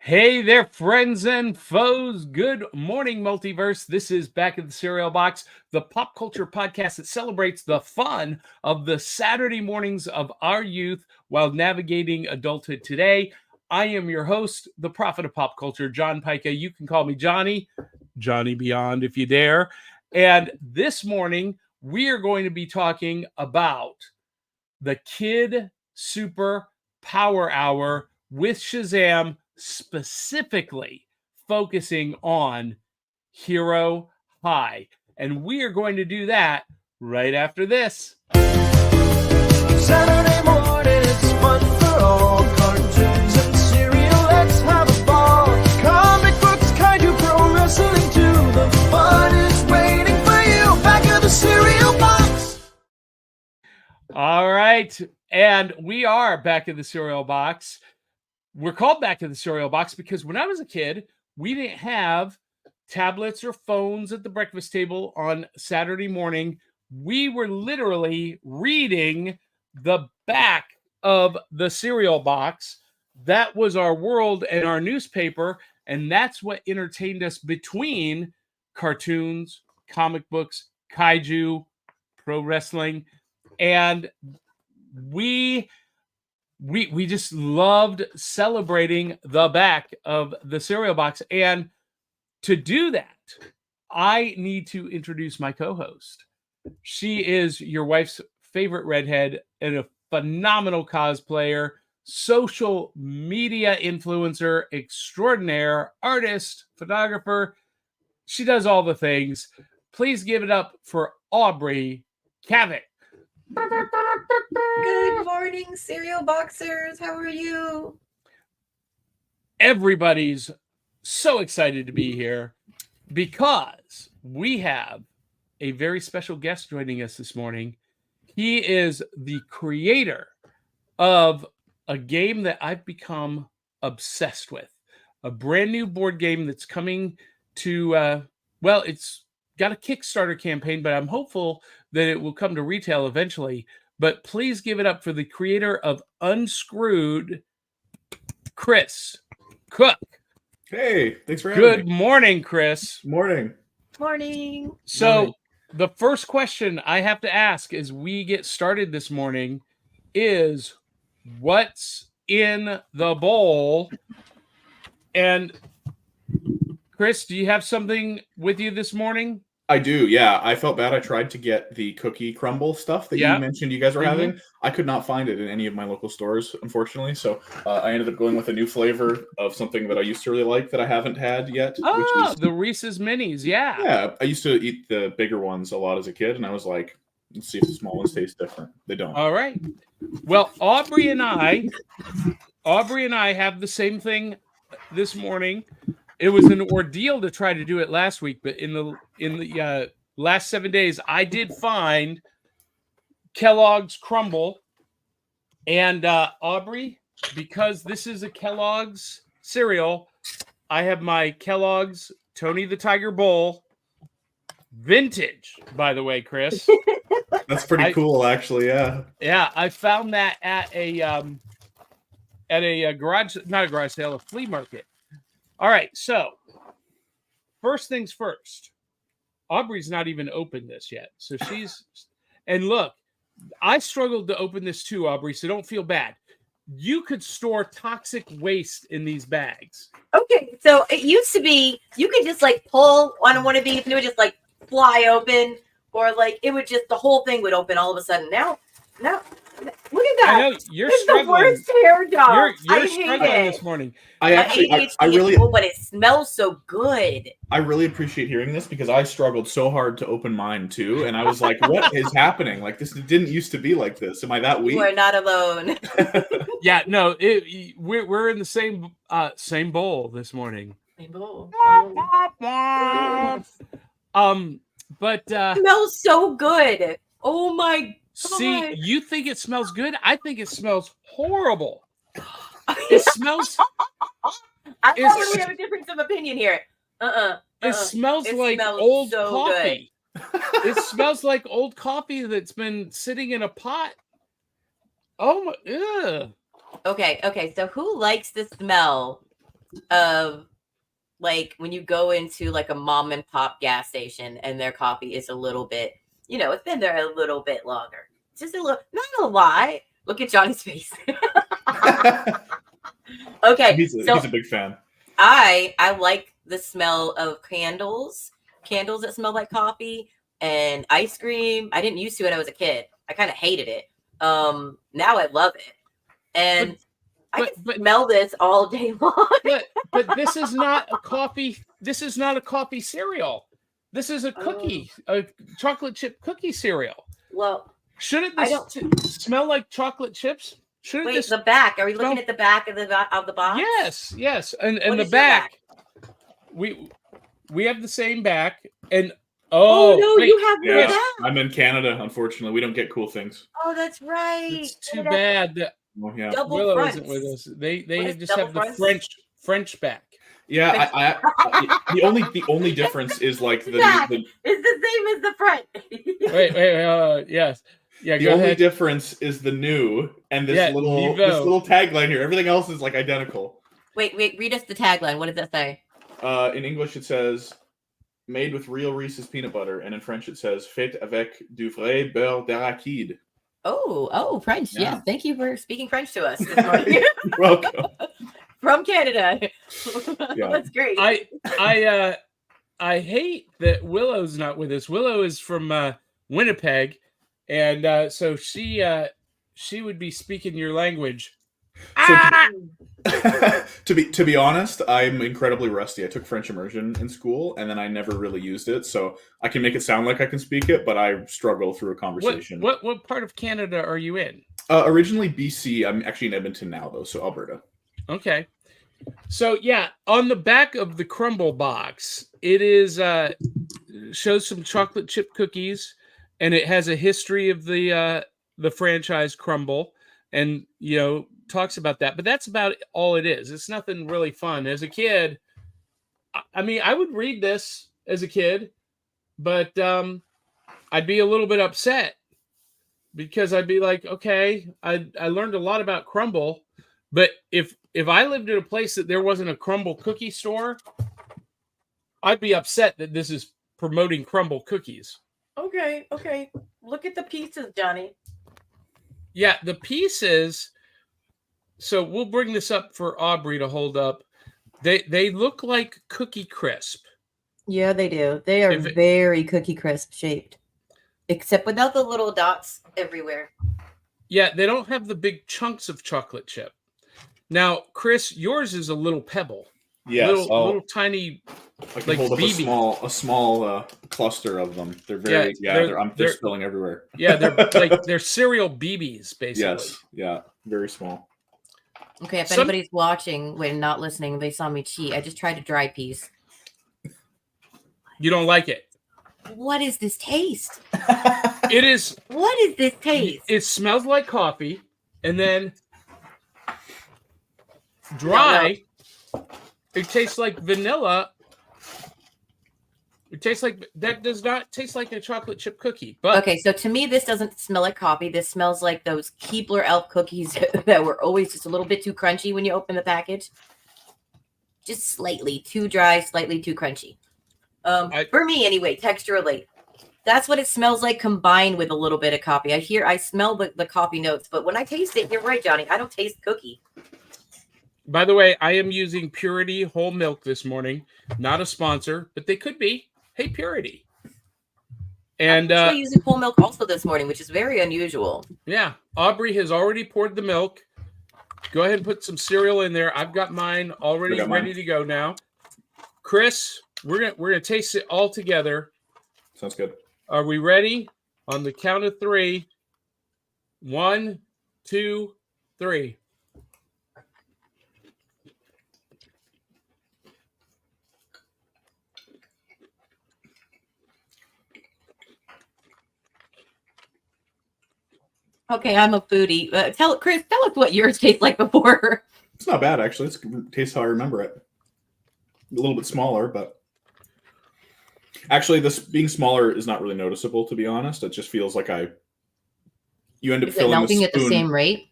Hey there, friends and foes. Good morning, multiverse. This is Back in the Cereal Box, the pop culture podcast that celebrates the fun of the Saturday mornings of our youth while navigating adulthood today. I am your host, the prophet of pop culture, John Pyka. You can call me Johnny Beyond if you dare. And this morning, we are going to be talking about the Kid Super Power Hour with Shazam, specifically focusing on Hero High. And we are going to do that right after this. Saturday morning, it's fun for all. Cartoons and cereal, let's have a ball. Comic books, kaiju, pro wrestling too. The fun is waiting for you. Back of the cereal box. All right. And we are back in the cereal box. We're called Back in the Cereal Box because when I was a kid, we didn't have tablets or phones at the breakfast table on Saturday morning. We were literally reading the back of the cereal box. That was our world and our newspaper, and that's what entertained us between cartoons, comic books, kaiju, pro wrestling, and we just loved celebrating the back of the cereal box. And to do that, I need to introduce my co-host. She is your wife's favorite redhead and a phenomenal cosplayer, social media influencer extraordinaire, artist, photographer. She does all the things. Please give it up for Aubrey Cavitt. Good morning, cereal boxers. How are you? Everybody's so excited to be here because we have a very special guest joining us this morning. He is the creator of a game that I've become obsessed with, a brand new board game that's coming to, it's got a Kickstarter campaign, but I'm hopeful that it will come to retail eventually. But please give it up for the creator of Unscrewed, Chris Cook. Hey, thanks for having Good me. morning, Chris. Morning. Morning. So the first question I have to ask as we get started this morning is, what's in the bowl? And Chris, do you have something with you this morning? I do, yeah. I felt bad. I tried to get the cookie crumble stuff that you mentioned you guys were having. I could not find it in any of my local stores, unfortunately. So I ended up going with a new flavor of something that I used to really like that I haven't had yet. Oh, which is the Reese's Minis, yeah. Yeah, I used to eat the bigger ones a lot as a kid, and I was like, let's see if the small ones taste different. They don't. All right. Well, Aubrey and I have the same thing this morning. It was an ordeal to try to do it last week, but in the last 7 days, I did find Kellogg's Crumble. And Aubrey, because this is a Kellogg's cereal, I have my Kellogg's Tony the Tiger Bowl, vintage, by the way, Chris. That's pretty cool, actually. Yeah. Yeah, I found that at a garage, not a garage sale, a flea market. All right, so first things first. Aubrey's not even opened this yet. So and look, I struggled to open this too, Aubrey, so don't feel bad. You could store toxic waste in these bags. Okay, so it used to be you could just like pull on one of these and it would just like fly open, or like it would just, the whole thing would open all of a sudden. Now, look at that. I know you're It's struggling. the worst hair job. You're I hate struggling it. this morning. I really, but it smells so good. I really appreciate hearing this because I struggled so hard to open mine too, and I was like, "What is happening? Like this didn't used to be like this. Am I that weak?" You are not alone. Yeah, no, we're in the same bowl this morning. But It smells so good. Oh my God. See, you think it smells good? I think it smells horrible. It smells. I thought we have a difference of opinion here. It smells like smells old so coffee. It smells like old coffee that's been sitting in a pot. Oh my! Ugh. Okay. So who likes the smell of like when you go into like a mom and pop gas station and their coffee is a little bit, it's been there a little bit longer. Just a little, not a lot. Look at Johnny's face. Okay, he's a big fan. I like the smell of candles that smell like coffee, and ice cream. I didn't used to when I was a kid. I kind of hated it. Now I love it, and I can smell this all day long. but this is not a coffee. This is not a coffee cereal. This is a cookie, a chocolate chip cookie cereal. Well, shouldn't this smell like chocolate chips? Wait, the back. Are we looking at the back of the box? Yes, and the back. We have the same back, and you have the back. I'm in Canada. Unfortunately, we don't get cool things. Oh, that's right. It's too bad that Willow isn't with us. They just have the French back. Yeah, the only difference is like the it's the same as the front. wait, yes. Yeah, the only difference is the new and this little tagline here. Everything else is like identical. Wait, read us the tagline. What does that say? In English, it says "made with real Reese's peanut butter," and in French, it says "fait avec du vrai beurre d'arachide." Oh, French. Yeah. Thank you for speaking French to us this morning. You're welcome. From Canada. Yeah. That's great. I hate that Willow's not with us. Willow is from Winnipeg. And so she would be speaking your language. So to be honest, I'm incredibly rusty. I took French immersion in school, and then I never really used it. So I can make it sound like I can speak it, but I struggle through a conversation. What part of Canada are you in? Originally BC. I'm actually in Edmonton now, though, so Alberta. Okay. So yeah, on the back of the crumble box, it is shows some chocolate chip cookies. And it has a history of the franchise Crumble, and talks about that. But that's about all it is. It's nothing really fun. As a kid, I mean, I would read this as a kid, but I'd be a little bit upset because I'd be like, okay, I learned a lot about Crumble, but if I lived in a place that there wasn't a Crumble cookie store, I'd be upset that this is promoting Crumble cookies. Okay. Look at the pieces, Johnny. Yeah, the pieces. So we'll bring this up for Aubrey to hold up. They look like Cookie Crisp. Yeah, they do. They are very Cookie Crisp shaped, except without the little dots everywhere. Yeah, they don't have the big chunks of chocolate chip. Now, Chris, yours is a little pebble. Yes, little tiny. I can hold up a small cluster of them. They're very they're spilling everywhere. Yeah, they're cereal BBs basically. Yes, yeah, very small. Okay, if anybody's watching and not listening, they saw me cheat. I just tried a dry piece. You don't like it? What is this taste? It is. What is this taste? It smells like coffee, and then dry. No. It tastes like vanilla. It tastes like that. Does not taste like a chocolate chip cookie. But okay, so to me, this doesn't smell like coffee. This smells like those Keebler Elf cookies that were always just a little bit too crunchy when you open the package. Just slightly too dry, slightly too crunchy. For me, anyway, texturally, that's what it smells like combined with a little bit of coffee. I smell the coffee notes, but when I taste it, you're right, Johnny. I don't taste cookie. By the way, I am using Purity whole milk this morning. Not a sponsor, but they could be. Hey, Purity. And I'm actually using whole milk also this morning, which is very unusual. Yeah, Aubrey has already poured the milk. Go ahead and put some cereal in there. I've got mine already ready to go now. Chris, we're gonna taste it all together. Sounds good. Are we ready? On the count of 3. 1, 2, 3. Okay, I'm a foodie. Chris, tell us what yours tastes like before. It's not bad, actually. It tastes how I remember it. A little bit smaller, but actually, this being smaller is not really noticeable, to be honest. It just feels like you end up filling melting the at the same rate.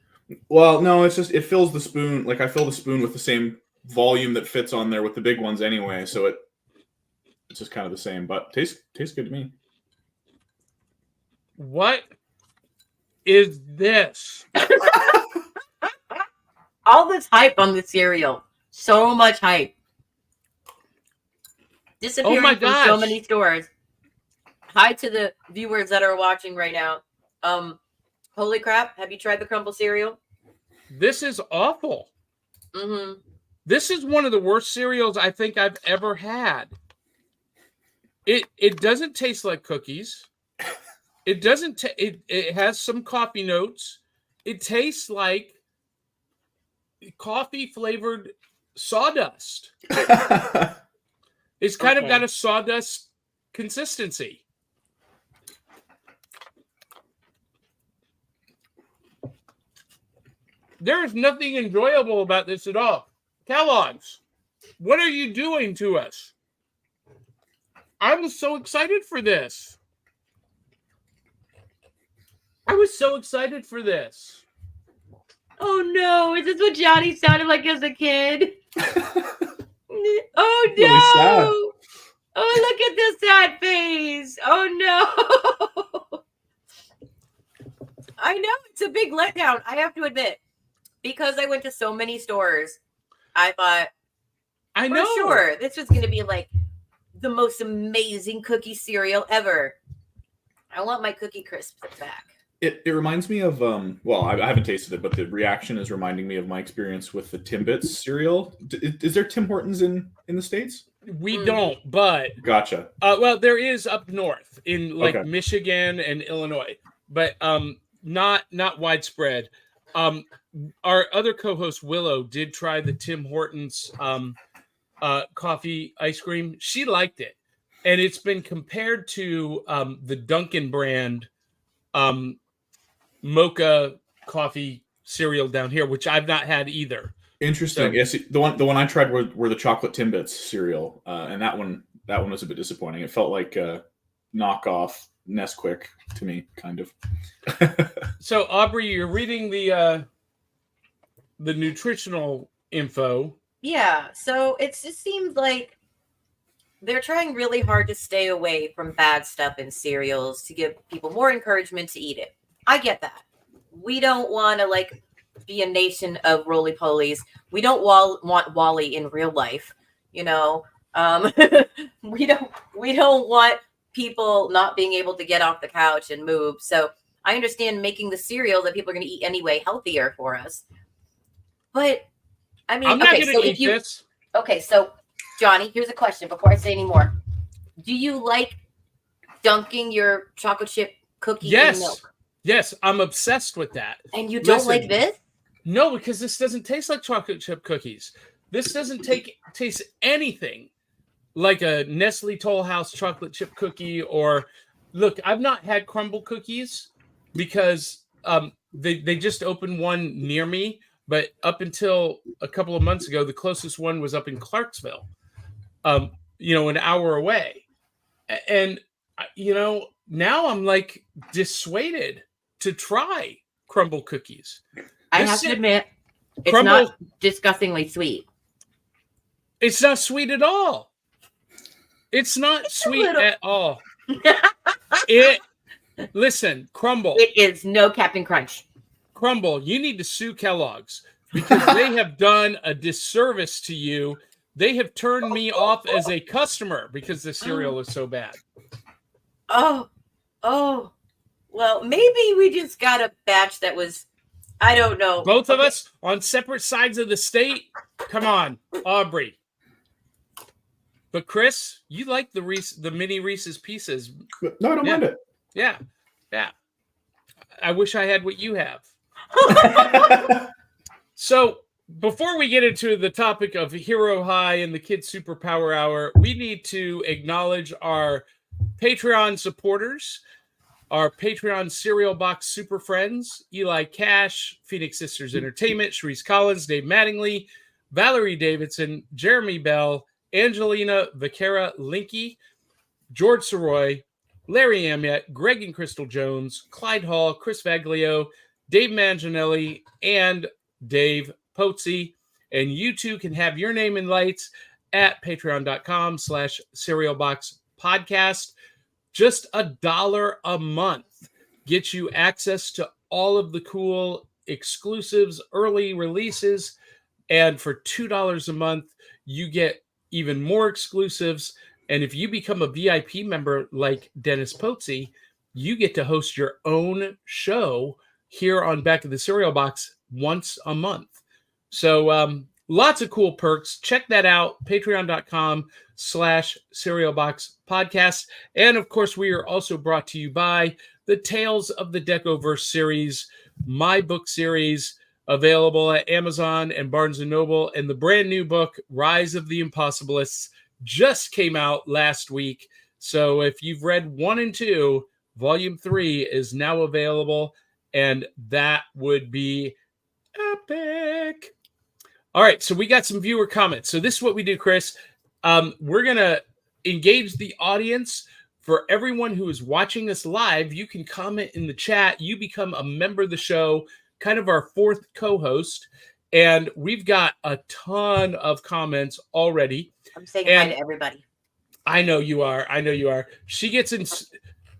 Well, no, it's just it fills the spoon. Like I fill the spoon with the same volume that fits on there with the big ones anyway, so it's just kind of the same, but tastes good to me. What is this? All this hype on the cereal. So much hype. Disappearing my from so gosh. many stores. Hi to the viewers that are watching right now. Holy crap. Have you tried the crumble cereal? This is awful. Mm-hmm. This is one of the worst cereals I think I've ever had. It doesn't taste like cookies. It doesn't. It has some coffee notes. It tastes like coffee flavored sawdust. It's kind of got a sawdust consistency. There is nothing enjoyable about this at all. Kellogg's, what are you doing to us? I was so excited for this. I was so excited for this. Oh no, is this what Johnny sounded like as a kid? Oh no! Really sad. Oh, look at this sad face. Oh no! I know it's a big letdown. I have to admit, because I went to so many stores, I thought, I know. for sure, this was going to be like the most amazing cookie cereal ever. I want my Cookie Crisp back. It reminds me of well, I haven't tasted it, but the reaction is reminding me of my experience with the Timbits cereal. Is there Tim Hortons in the States? We don't, but Gotcha. well, there is up north in like Okay. Michigan and Illinois, but not widespread. Our other co-host Willow did try the Tim Hortons coffee ice cream. She liked it, and it's been compared to the Dunkin' brand mocha coffee cereal down here, which I've not had either. Interesting. So- Yes, the one I tried were the chocolate Timbits cereal, and that one was a bit disappointing. It felt like knockoff Nesquik to me, kind of. So Aubrey, you're reading the nutritional info. Yeah, so it just seems like they're trying really hard to stay away from bad stuff in cereals to give people more encouragement to eat it. I get that. We don't want to like be a nation of roly-polies. We don't want Wally in real life, you know. We don't want people not being able to get off the couch and move. So I understand making the cereal that people are going to eat anyway healthier for us. But I mean, I'm not okay, going so to if eat you this. okay, so Johnny, here's a question before I say any more. Do you like dunking your chocolate chip cookie in milk? Yes, I'm obsessed with that. And you don't Listen, like this? No, because this doesn't taste like chocolate chip cookies. This doesn't taste anything like a Nestle Toll House chocolate chip cookie. Or look, I've not had crumble cookies because they just opened one near me. But up until a couple of months ago, the closest one was up in Clarksville, an hour away. And, now I'm like dissuaded to try crumble cookies. I have to admit, it's crumble, not disgustingly sweet. It's not sweet at all. It's not sweet at all. Listen, Crumble. It is no Captain Crunch. Crumble, you need to sue Kellogg's because they have done a disservice to you. They have turned me off as a customer because the cereal is so bad. Oh. Well, maybe we just got a batch that was, I don't know. Both of us on separate sides of the state? Come on, Aubrey. But Chris, you like the mini Reese's Pieces. No, I don't mind it. Yeah. I wish I had what you have. So before we get into the topic of Hero High and the Kids Superpower Hour, we need to acknowledge our Patreon supporters, our Patreon Cereal Box Super Friends, Eli Cash, Phoenix Sisters Entertainment, Sharice Collins, Dave Mattingly, Valerie Davidson, Jeremy Bell, Angelina Vaquera Linky, George Soroy, Larry Amiet, Greg and Crystal Jones, Clyde Hall, Chris Vaglio, Dave Manginelli, and Dave Pozzi. And you too can have your name in lights at patreon.com/cerealboxpodcast. Just $1 a month gets you access to all of the cool exclusives, early releases. And for $2 a month, you get even more exclusives. And if you become a VIP member like Dennis Pozzi, you get to host your own show here on Back of the Cereal Box once a month. So lots of cool perks. Check that out. Patreon.com/cerealboxpodcast. And of course, we are also brought to you by the Tales of the Decoverse series, my book series, available at Amazon and Barnes & Noble. And the brand new book, Rise of the Impossibilists, just came out last week. So if you've read 1 and 2, Volume 3 is now available, and that would be epic. All right, so we got some viewer comments. So this is what we do, Chris. We're going to engage the audience. For everyone who is watching us live, you can comment in the chat. You become a member of the show, kind of our fourth co-host. And we've got a ton of comments already. I'm saying hi to everybody. I know you are.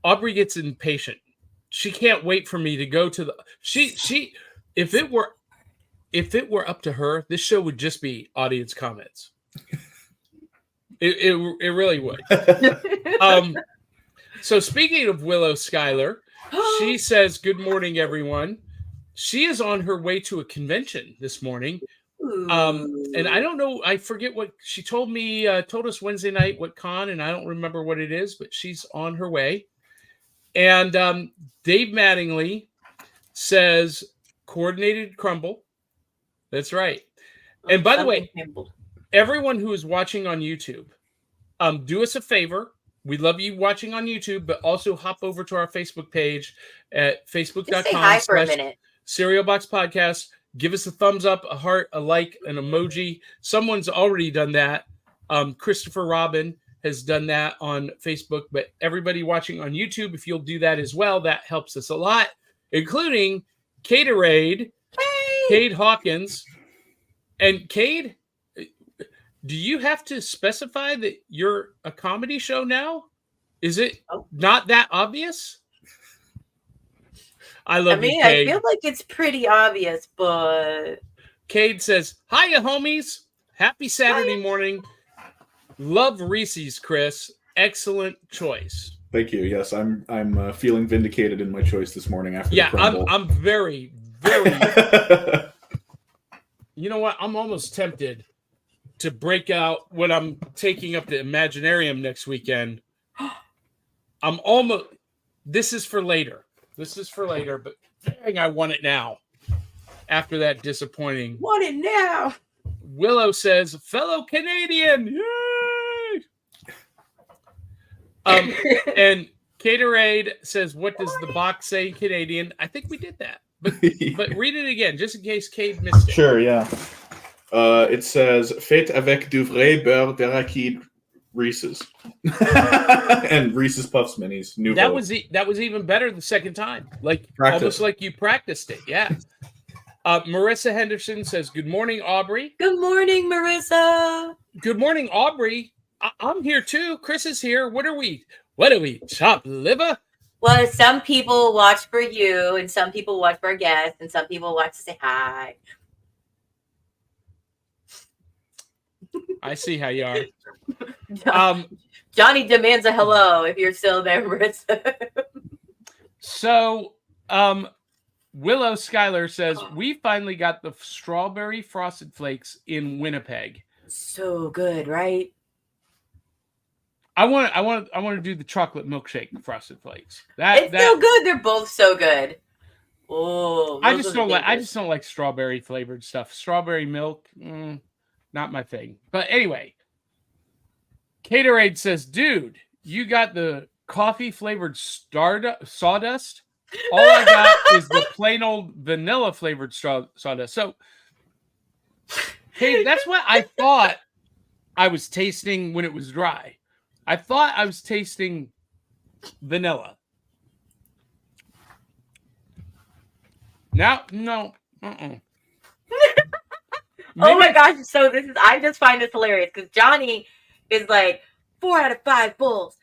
Aubrey gets impatient. She can't wait for me to go to the if it were up to her, this show would just be audience comments. It really would. So speaking of Willow Schuyler, she says, "Good morning, everyone." She is on her way to a convention this morning. And I don't know, I forget what she told us Wednesday night what con, and I don't remember what it is, but she's on her way. And Dave Mattingly says, "Coordinated crumble." That's right. And by the way, everyone who is watching on YouTube, do us a favor. We love you watching on YouTube, but also hop over to our Facebook page at facebook.com. Say hi for a minute. Cereal Box Podcast. Give us a thumbs up, a heart, a like, an emoji. Someone's already done that. Christopher Robin has done that on Facebook, but everybody watching on YouTube, if you'll do that as well, that helps us a lot, including Caterade, Cade Hawkins. And Cade, do you have to specify that you're a comedy show now? Is it not that obvious? I mean, I feel like it's pretty obvious, but Cade says, "Hiya, homies. Happy Saturday morning. Love Reese's, Chris. Excellent choice." Thank you. Yes, I'm feeling vindicated in my choice this morning after the crumble. I'm very, very you know what? I'm almost tempted to break out when I'm taking up the Imaginarium next weekend. This is for later. But dang, I want it now. After that disappointing. Want it now. Willow says, "Fellow Canadian." Yay! And Caterade says, "What does the box say in Canadian?" I think we did that. But read it again, just in case Cade missed it. Sure, yeah. It says, "Faites avec du vrai beurre d'arachide Reese's." And Reese's Puffs Minis. That was even better the second time. Almost like you practiced it. Yeah. Marissa Henderson says, "Good morning, Aubrey." Good morning, Marissa. Good morning, Aubrey. I'm here too. Chris is here. What are we? Chop liver? Well, some people watch for you, and some people watch for our guests, and some people watch to say hi. I see how you are. Johnny demands a hello if you're still there, Marissa. So, Willow Schuyler says, "We finally got the strawberry frosted flakes in Winnipeg." So good, right? I want to do the chocolate milkshake frosted flakes. It's so good. They're both so good. Oh, I just don't like strawberry flavored stuff. Strawberry milk, not my thing. But anyway, Caterade says, "Dude, you got the coffee flavored sawdust? All I got is the plain old vanilla flavored sawdust." So, hey, that's what I thought I was tasting when it was dry. I thought I was tasting vanilla. Now, no. Oh my gosh! So I just find this hilarious because Johnny is like 4 out of 5 bowls,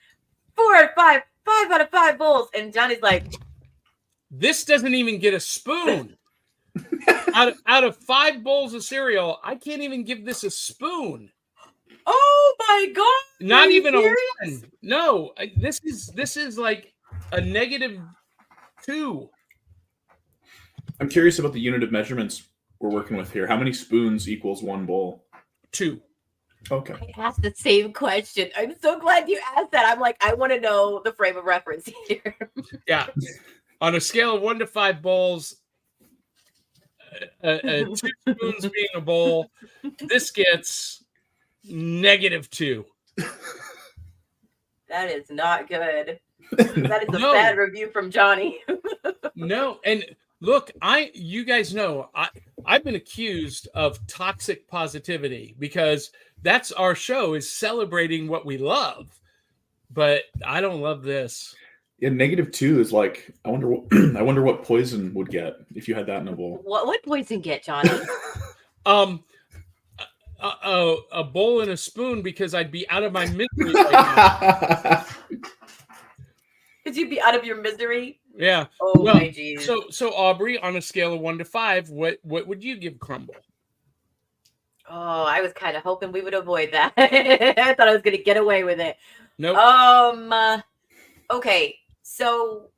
4 out of 5, 5 out of 5 bowls, and Johnny's like, this doesn't even get a spoon. out of 5 bowls of cereal, I can't even give this a spoon. oh my god! Not even serious? a 1. No, this is like a -2. I'm curious about the unit of measurements we're working with here. How many spoons equals 1 bowl? 2. Okay. I asked the same question. I'm so glad you asked that. I'm like, I want to know the frame of reference here. Yeah. On a scale of 1 to 5 bowls, 2 spoons being a bowl, this gets -2. That is not good. That is a bad review from Johnny. No, and look, you guys know I've been accused of toxic positivity because that's our show, is celebrating what we love. But I don't love this. Yeah, -2 is like, I wonder what poison would get if you had that in a bowl. What would poison get, Johnny? A bowl and a spoon, because I'd be out of my misery right now. Could you be out of your misery? Yeah. Oh my geez. So Aubrey, on a scale of 1 to 5, what would you give Crumble? Oh, I was kind of hoping we would avoid that. I thought I was going to get away with it. Nope. Okay, so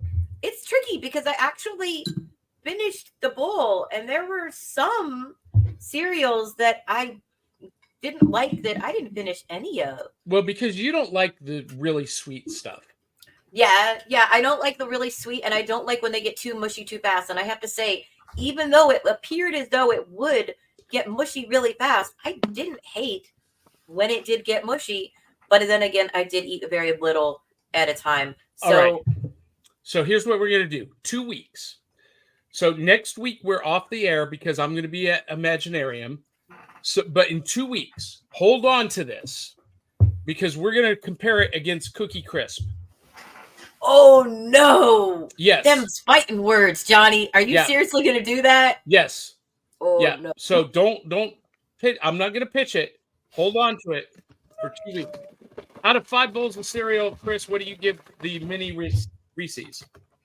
it's tricky because I actually finished the bowl, and there were some cereals that I didn't like that I didn't finish any of. Well, because you don't like the really sweet stuff. Yeah, I don't like the really sweet, and I don't like when they get too mushy too fast. And I have to say, even though it appeared as though it would get mushy really fast, I didn't hate when it did get mushy. But then again, I did eat very little at a time. So, all right. So here's what we're going to do. 2 weeks. So next week we're off the air because I'm going to be at Imaginarium. So, but in 2 weeks, hold on to this because we're going to compare it against Cookie Crisp. Oh no! Yes. Them's fighting words, Johnny. Are you seriously going to do that? Yes. Oh yeah. No. So don't pitch. I'm not going to pitch it. Hold on to it for 2 weeks. Out of 5 bowls of cereal, Chris, what do you give the mini Reese's?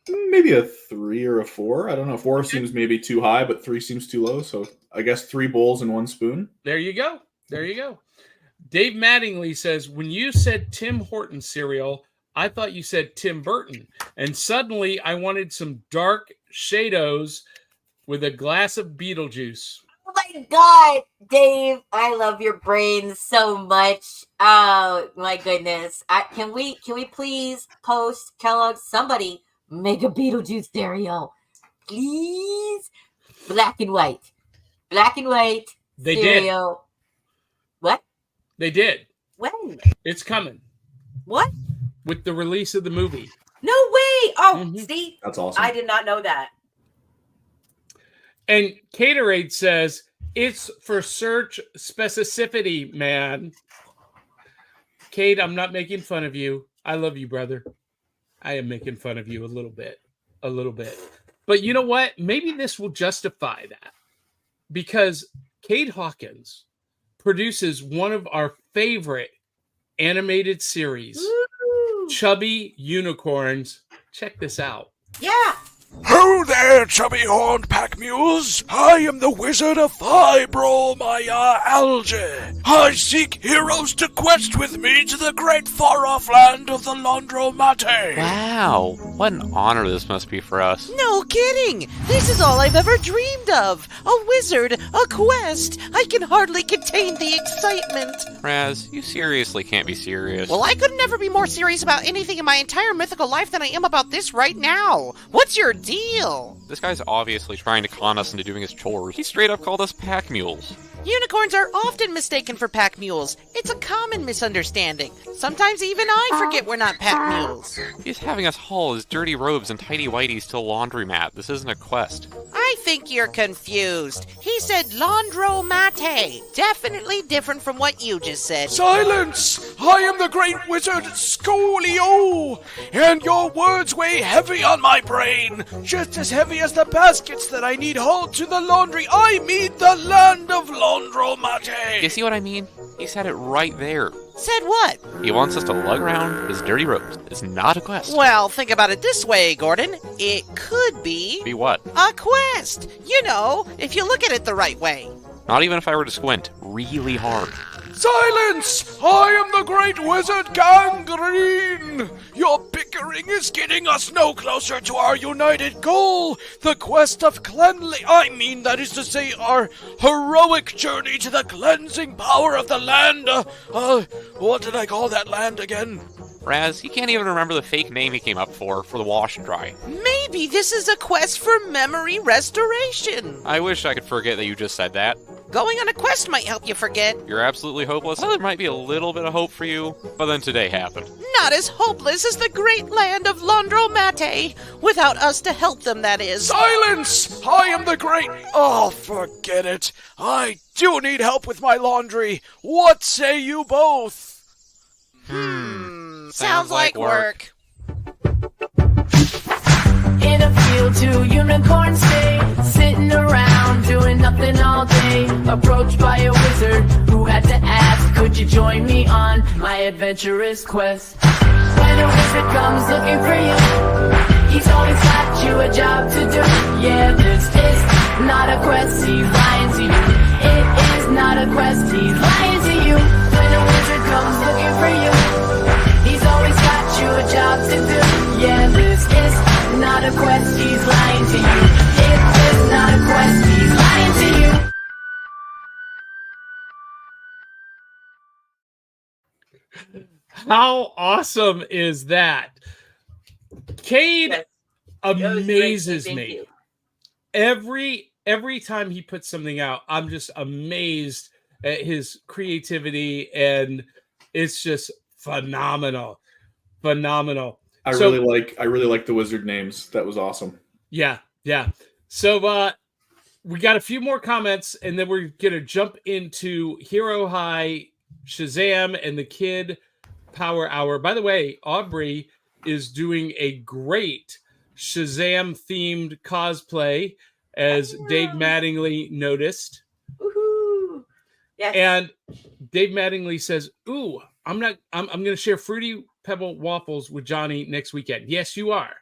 Maybe a 3 or a 4. I don't know. 4 seems maybe too high, but 3 seems too low. So I guess 3 bowls and 1 spoon. There you go. Dave Mattingly says, when you said Tim Hortons cereal, I thought you said Tim Burton. And suddenly I wanted some dark Shadows with a glass of Beetlejuice. Oh my God, Dave, I love your brain so much. Oh my goodness. Can we please post Kellogg's? Somebody make a Beetlejuice cereal. Please. Black and white. They cereal. did. What? They did. When? It's coming. What? With the release of the movie. No way. Oh, see? That's awesome. I did not know that. And Caterade says, it's for search specificity, man. Kate, I'm not making fun of you. I love you, brother. I am making fun of you a little bit. But you know what? Maybe this will justify that. Because Kate Hawkins produces one of our favorite animated series, Woo! Chubby Unicorns. Check this out. Yeah. Ho there, chubby horned pack mules! I am the wizard of fibromyalgia. I seek heroes to quest with me to the great far-off land of the Laundromate. Wow, what an honor this must be for us. No kidding! This is all I've ever dreamed of! A wizard, a quest! I can hardly contain the excitement! Raz, you seriously can't be serious. Well, I could never be more serious about anything in my entire mythical life than I am about this right now! What's your deal? This guy's obviously trying to con us into doing his chores. He straight up called us pack mules. Unicorns are often mistaken for pack mules. It's a common misunderstanding. Sometimes even I forget we're not pack mules. He's having us haul his dirty robes and tidy whities to a laundromat. This isn't a quest. I think you're confused. He said Laundromate. Definitely different from what you just said. Silence! I am the great wizard Scolio, and your words weigh heavy on my brain, just as heavy as the baskets that I need hauled to the laundry. I mean the land of laundromat. You see what I mean? He said it right there. Said what? He wants us to lug around his dirty robes. It's not a quest. Well, think about it this way, Gordon. It could be Be what? a quest. You know, if you look at it the right way. Not even if I were to squint really hard. Silence! I am the great wizard Gangrene! Your bickering is getting us no closer to our united goal, the quest of that is to say, our heroic journey to the cleansing power of the land. What did I call that land again? Raz, he can't even remember the fake name he came up for the wash and dry. Maybe this is a quest for memory restoration. I wish I could forget that you just said that. Going on a quest might help you forget. You're absolutely hopeless. Well, there might be a little bit of hope for you, but then today happened. Not as hopeless as the great land of Laundromate. Without us to help them, that is. Silence! I am the great... Oh, forget it. I do need help with my laundry. What say you both? Sounds like work. In a field, two unicorns stay, sitting around doing nothing all day. Approached by a wizard who had to ask, could you join me on my adventurous quest? When a wizard comes looking for you, he's always got you a job to do. Yeah, this is not a quest, he's lying to you. It is not a quest, he's lying to you. When a wizard comes looking for you, he's always got you a job to do. Yeah, this is not a quest, he's lying to you. It is not a quest, he's lying to you. How awesome is that? Cade Yes. That was great. amazes Thank me. you. Every time he puts something out, I'm just amazed at his creativity, and it's just phenomenal. I So- really like the wizard names. That was awesome. Yeah. So we got a few more comments, and then we're gonna jump into Hero High, Shazam, and the Kid Power Hour. By the way, Aubrey is doing a great Shazam themed cosplay, as Dave Mattingly noticed. Woohoo! Yes. And Dave Mattingly says, "Ooh, I'm going to share Fruity Pebble waffles with Johnny next weekend." Yes, you are.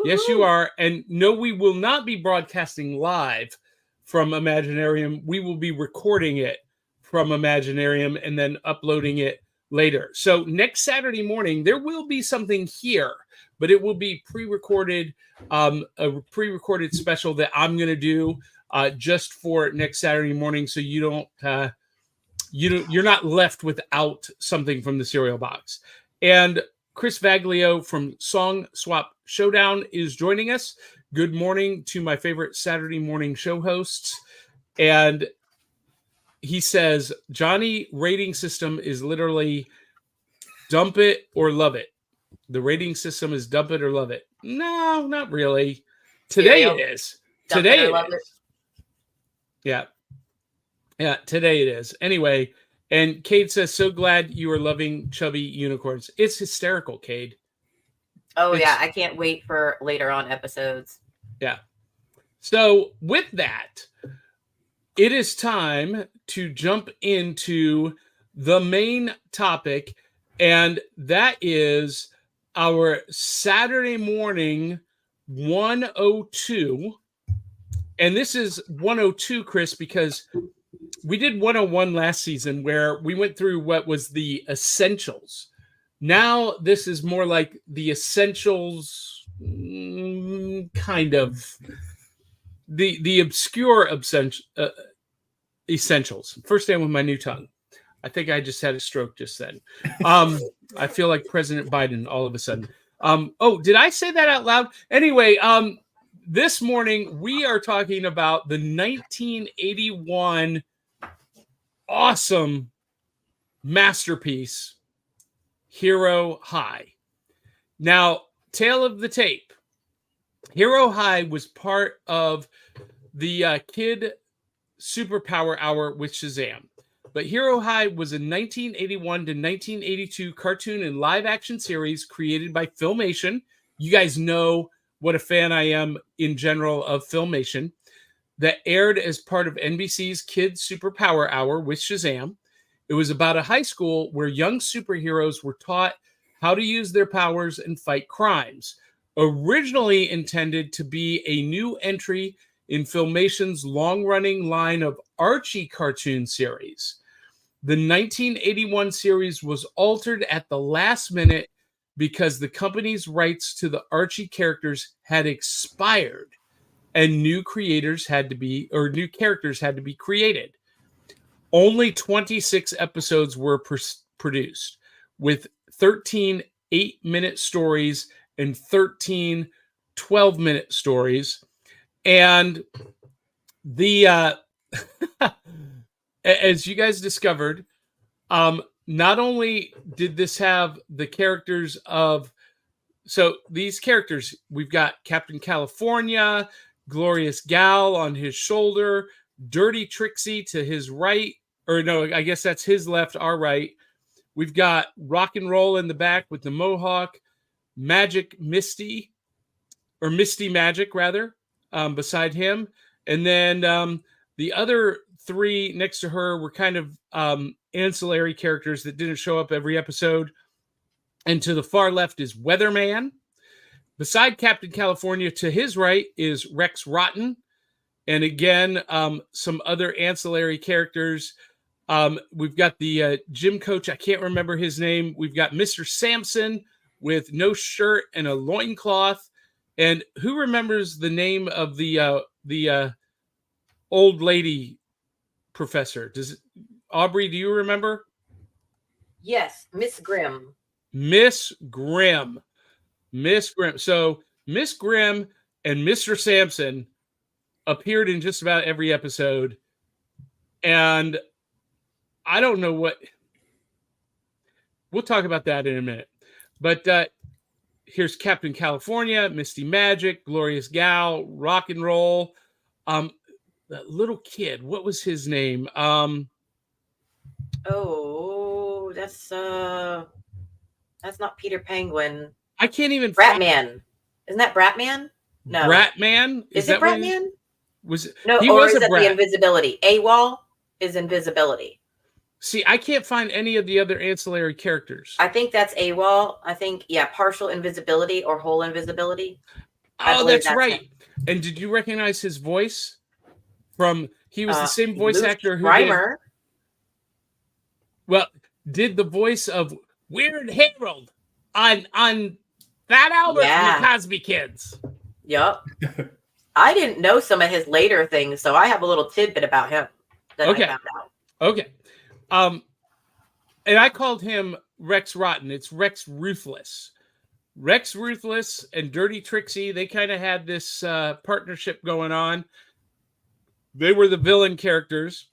Yes, you Woohoo! are. And no, we will not be broadcasting live from Imaginarium. We will be recording it from Imaginarium and then uploading it later. So next Saturday morning, there will be something here, but it will be pre-recorded, a pre-recorded special that I'm going to do just for next Saturday morning. So you don't, you're not left without something from the cereal box. And Chris Vaglio from Song Swap Showdown is joining us. Good morning to my favorite Saturday morning show hosts. And he says, Johnny rating system is literally dump it or love it. The rating system is dump it or love it. No, not really. Today Cereal. it is. Dump Today it or it love is. it. Yeah, today it is. Anyway, and Cade says, so glad you are loving chubby unicorns. It's hysterical, Cade. Oh, It's- yeah. I can't wait for later on episodes. Yeah. So with that, it is time to jump into the main topic, and that is our Saturday morning 102. And this is 102, Chris, because we did 101 last season where we went through what was the essentials. Now this is more like the essentials, kind of the obscure essentials. First day with my new tongue. I think I just had a stroke just then. I feel like President Biden all of a sudden. Oh, did I say that out loud? Anyway, this morning we are talking about the 1981 awesome masterpiece, Hero High. Now, tale of the tape. Hero High was part of the Kid Superpower Hour with Shazam. But Hero High was a 1981 to 1982 cartoon and live action series created by Filmation. You guys know what a fan I am in general of Filmation. that aired as part of NBC's Kids Superpower Hour with Shazam. It was about a high school where young superheroes were taught how to use their powers and fight crimes. Originally intended to be a new entry in Filmation's long-running line of Archie cartoon series. The 1981 series was altered at the last minute because the company's rights to the Archie characters had expired and new characters had to be created. Only 26 episodes were produced, with 13 8-minute stories and 13 12-minute stories. And the as you guys discovered, not only did this have the characters of, so these characters, we've got Captain California, Glorious Gal on his shoulder, Dirty Trixie to his right, or no, I guess that's his left, our right. We've got Rock and Roll in the back with the mohawk, Misty Magic rather, beside him. And then the other three next to her were kind of ancillary characters that didn't show up every episode. And to the far left is Weatherman. Beside Captain California, to his right is Rex Rotten. And again, some other ancillary characters. We've got the gym coach. I can't remember his name. We've got Mr. Sampson with no shirt and a loincloth. And who remembers the name of the old lady professor? Aubrey, do you remember? Yes, Miss Grimm. Miss Grimm. So Miss Grimm and Mr. Sampson appeared in just about every episode. And I don't know what... We'll talk about that in a minute. But here's Captain California, Misty Magic, Glorious Gal, Rock and Roll. That little kid, what was his name? That's not Peter Penguin. I can't even. Bratman. Isn't that Bratman? No. Bratman? Is it Bratman? Was it? No, he or was is a it brat. the invisibility? AWOL is invisibility. See, I can't find any of the other ancillary characters. I think that's AWOL. I think, partial invisibility or whole invisibility. Oh, that's right. Him. And did you recognize his voice? He was the same voice actor who Reimer. Did the voice of Weird Harold on Fat Albert and the Cosby Kids. Yep. I didn't know some of his later things, so I have a little tidbit about him that I found out. Okay. And I called him Rex Rotten. It's Rex Ruthless. Rex Ruthless and Dirty Trixie, they kind of had this partnership going on. They were the villain characters.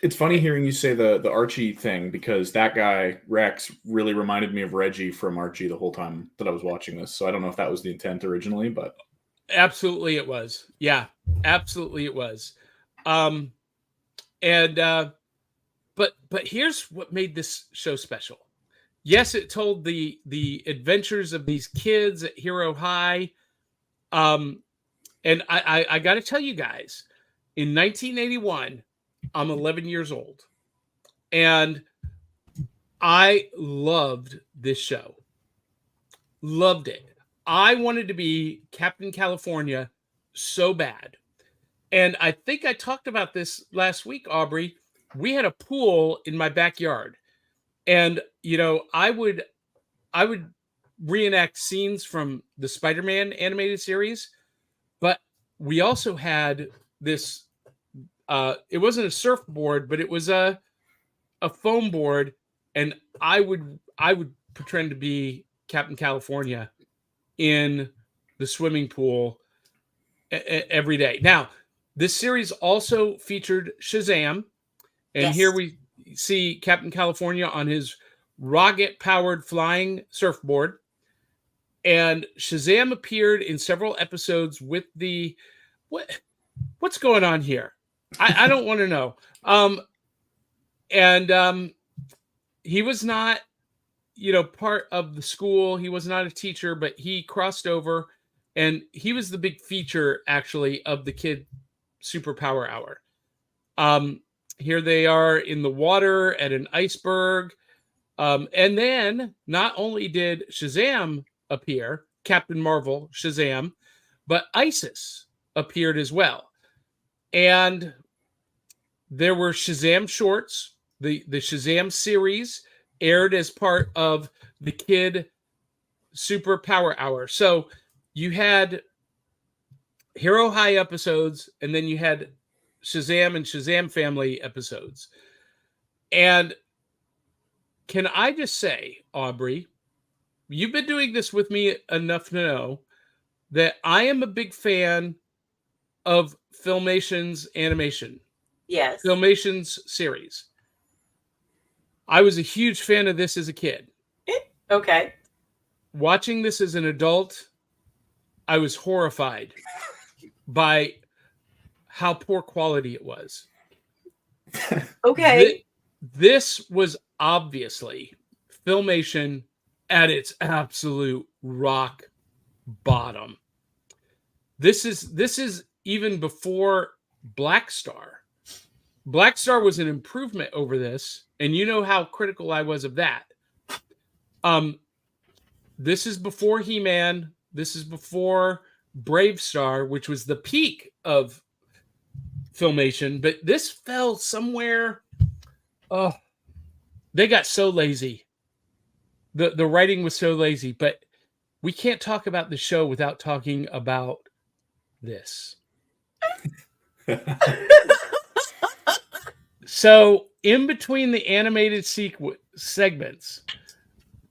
It's funny hearing you say the Archie thing, because that guy, Rex, really reminded me of Reggie from Archie the whole time that I was watching this. So I don't know if that was the intent originally, but... Absolutely it was. Yeah, absolutely it was. But here's what made this show special. Yes, it told the adventures of these kids at Hero High. And I got to tell you guys, in 1981, I'm 11 years old, and I loved this show. Loved it. I wanted to be Captain California so bad. And I think I talked about this last week, Aubrey. We had a pool in my backyard, and I would reenact scenes from the Spider-Man animated series, but we also had this it wasn't a surfboard, but it was a foam board, and I would pretend to be Captain California in the swimming pool every day. Now, this series also featured Shazam, and here we see Captain California on his rocket-powered flying surfboard. And Shazam appeared in several episodes with the... What's going on here? I don't want to know. He was not, part of the school. He was not a teacher, but he crossed over, and he was the big feature, actually, of the Superpower Hour. Here they are in the water at an iceberg. And then not only did Shazam appear, Captain Marvel, Shazam, but Isis appeared as well. And there were Shazam shorts. The Shazam series aired as part of the Kid Superpower Hour. So you had Hero High episodes, and then you had Shazam and Shazam Family episodes. And can I just say, Aubrey, you've been doing this with me enough to know that I am a big fan of Filmation's animation. Yes. Filmation's series. I was a huge fan of this as a kid. Okay. Watching this as an adult, I was horrified by how poor quality it was. Okay. This was obviously Filmation at its absolute rock bottom. This is even before Black Star. Black Star was an improvement over this, and you know how critical I was of that. This is before He-Man. This is before Brave Star, which was the peak of Filmation. But this fell somewhere. Oh, they got so lazy. The writing was so lazy. But we can't talk about the show without talking about this. So in between the animated segments,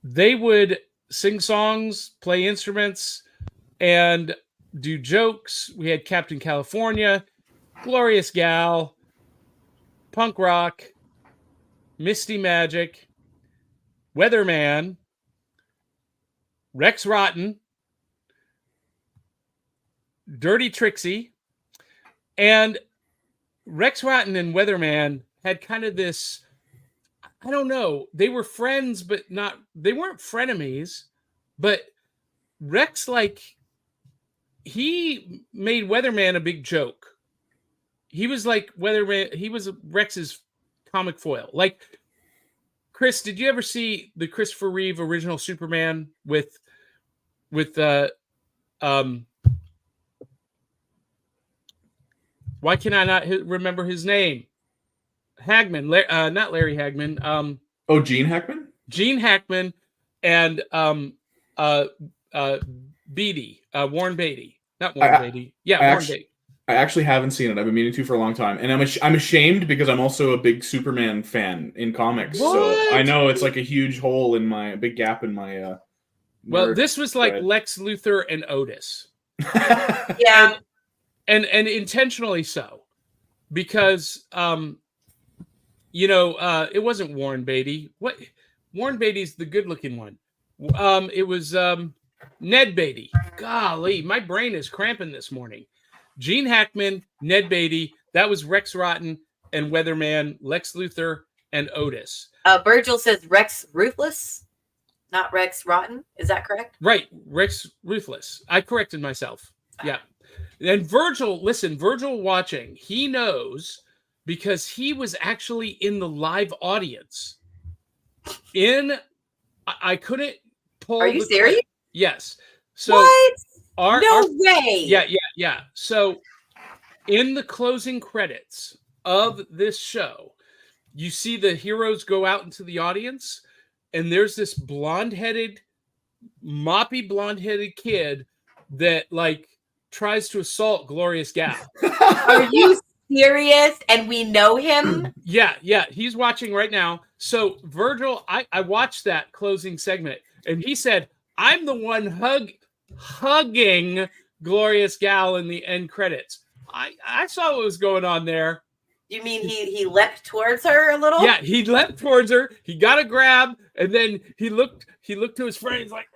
they would sing songs, play instruments, and do jokes. We had Captain California, Glorious Gal, Punk Rock, Misty Magic, Weatherman, Rex Rotten, Dirty Trixie, and Rex Rotten and Weatherman had kind of this, I don't know, they were friends, but they weren't frenemies, but Rex, he made Weatherman a big joke. He was like Weatherman, he was Rex's comic foil. Like, Chris, did you ever see the Christopher Reeve original Superman with why can I not remember his name? Hagman, not Larry Hagman. Gene Hackman? Gene Hackman and Beatty, Warren Beatty. Not Warren Beatty. Yeah, Warren Beatty. I actually haven't seen it. I've been meaning to for a long time. And I'm ashamed because I'm also a big Superman fan in comics. What? So I know it's like a huge hole in a big gap in my well, this was like Lex Luthor and Otis. Yeah. And intentionally so. Because it wasn't Warren Beatty. What? Warren Beatty's the good-looking one. It was Ned Beatty. Golly, my brain is cramping this morning. Gene Hackman, Ned Beatty. That was Rex Rotten and Weatherman, Lex Luthor, and Otis. Virgil says Rex Ruthless, not Rex Rotten. Is that correct? Right, Rex Ruthless. I corrected myself. Yeah. And Virgil watching, he knows because he was actually in the live audience. I couldn't pull. Are you serious? Yes. So what? No way. Yeah. So in the closing credits of this show, you see the heroes go out into the audience, and there's this moppy blonde-headed kid that tries to assault Glorious Gal. Are you serious? And we know him? Yeah. He's watching right now. So Virgil, I watched that closing segment, and he said, I'm the one hugging Glorious Gal in the end credits. I saw what was going on there. You mean he leapt towards her a little? Yeah, he leapt towards her. He got a grab, and then he looked to his friend. He's like,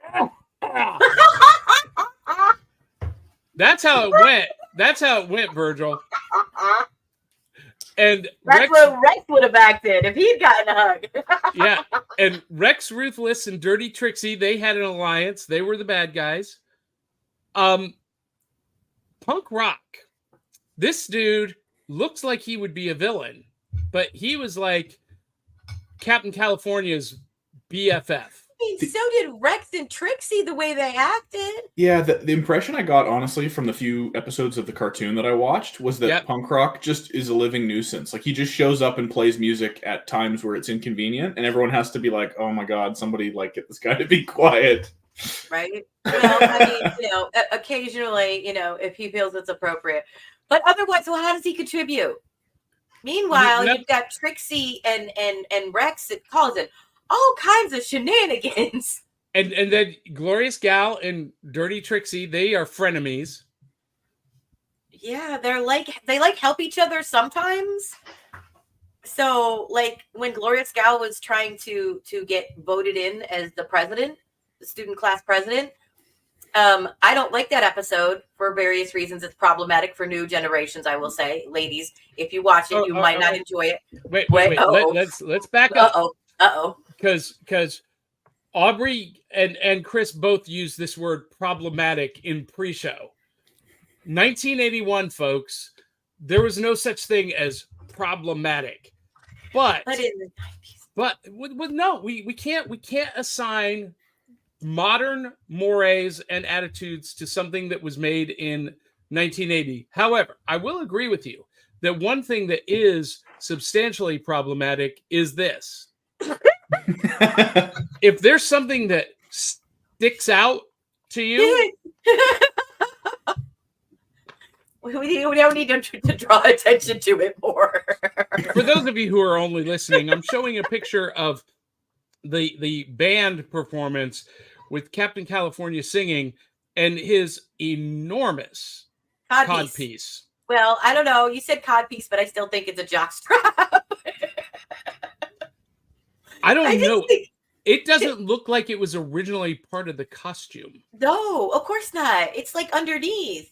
ah. That's how it went, Virgil. And that's what Rex would have acted if he'd gotten a hug. Yeah, and Rex Ruthless and Dirty Trixie, they had an alliance. They were the bad guys. Punk Rock This dude looks like he would be a villain, but he was like Captain Califoria's BFF. So did Rex and Trixie, the way they acted. Yeah, the impression I got, honestly, from the few episodes of the cartoon that I watched was that punk rock just is a living nuisance. Like, he just shows up and plays music at times where it's inconvenient, and everyone has to be like, oh my god, somebody, like, get this guy to be quiet. Right? Well, I mean, occasionally, if he feels it's appropriate. But otherwise, well, how does he contribute? Meanwhile, you've got Trixie and Rex that calls it all kinds of shenanigans. And then Glorious Gal and Dirty Trixie, they are frenemies. Yeah, they help each other sometimes. So, like, when Glorious Gal was trying to get voted in as the president, the student class president, I don't like that episode for various reasons. It's problematic for new generations, I will say. Ladies, if you watch it, you might not enjoy it. Wait. Let's back up. Uh-oh. Because Aubrey and Chris both use this word problematic in pre-show. 1981, folks, there was no such thing as problematic. But in the 90s. We can't assign modern mores and attitudes to something that was made in 1980. However, I will agree with you that one thing that is substantially problematic is this. If there's something that sticks out to you, we don't need to draw attention to it more. For those of you who are only listening, I'm showing a picture of the band performance with Captain Califoria singing and his enormous codpiece. Well, I don't know. You said codpiece, but I still think it's a jockstrap. I don't know. It doesn't look like it was originally part of the costume. No, of course not. It's like underneath.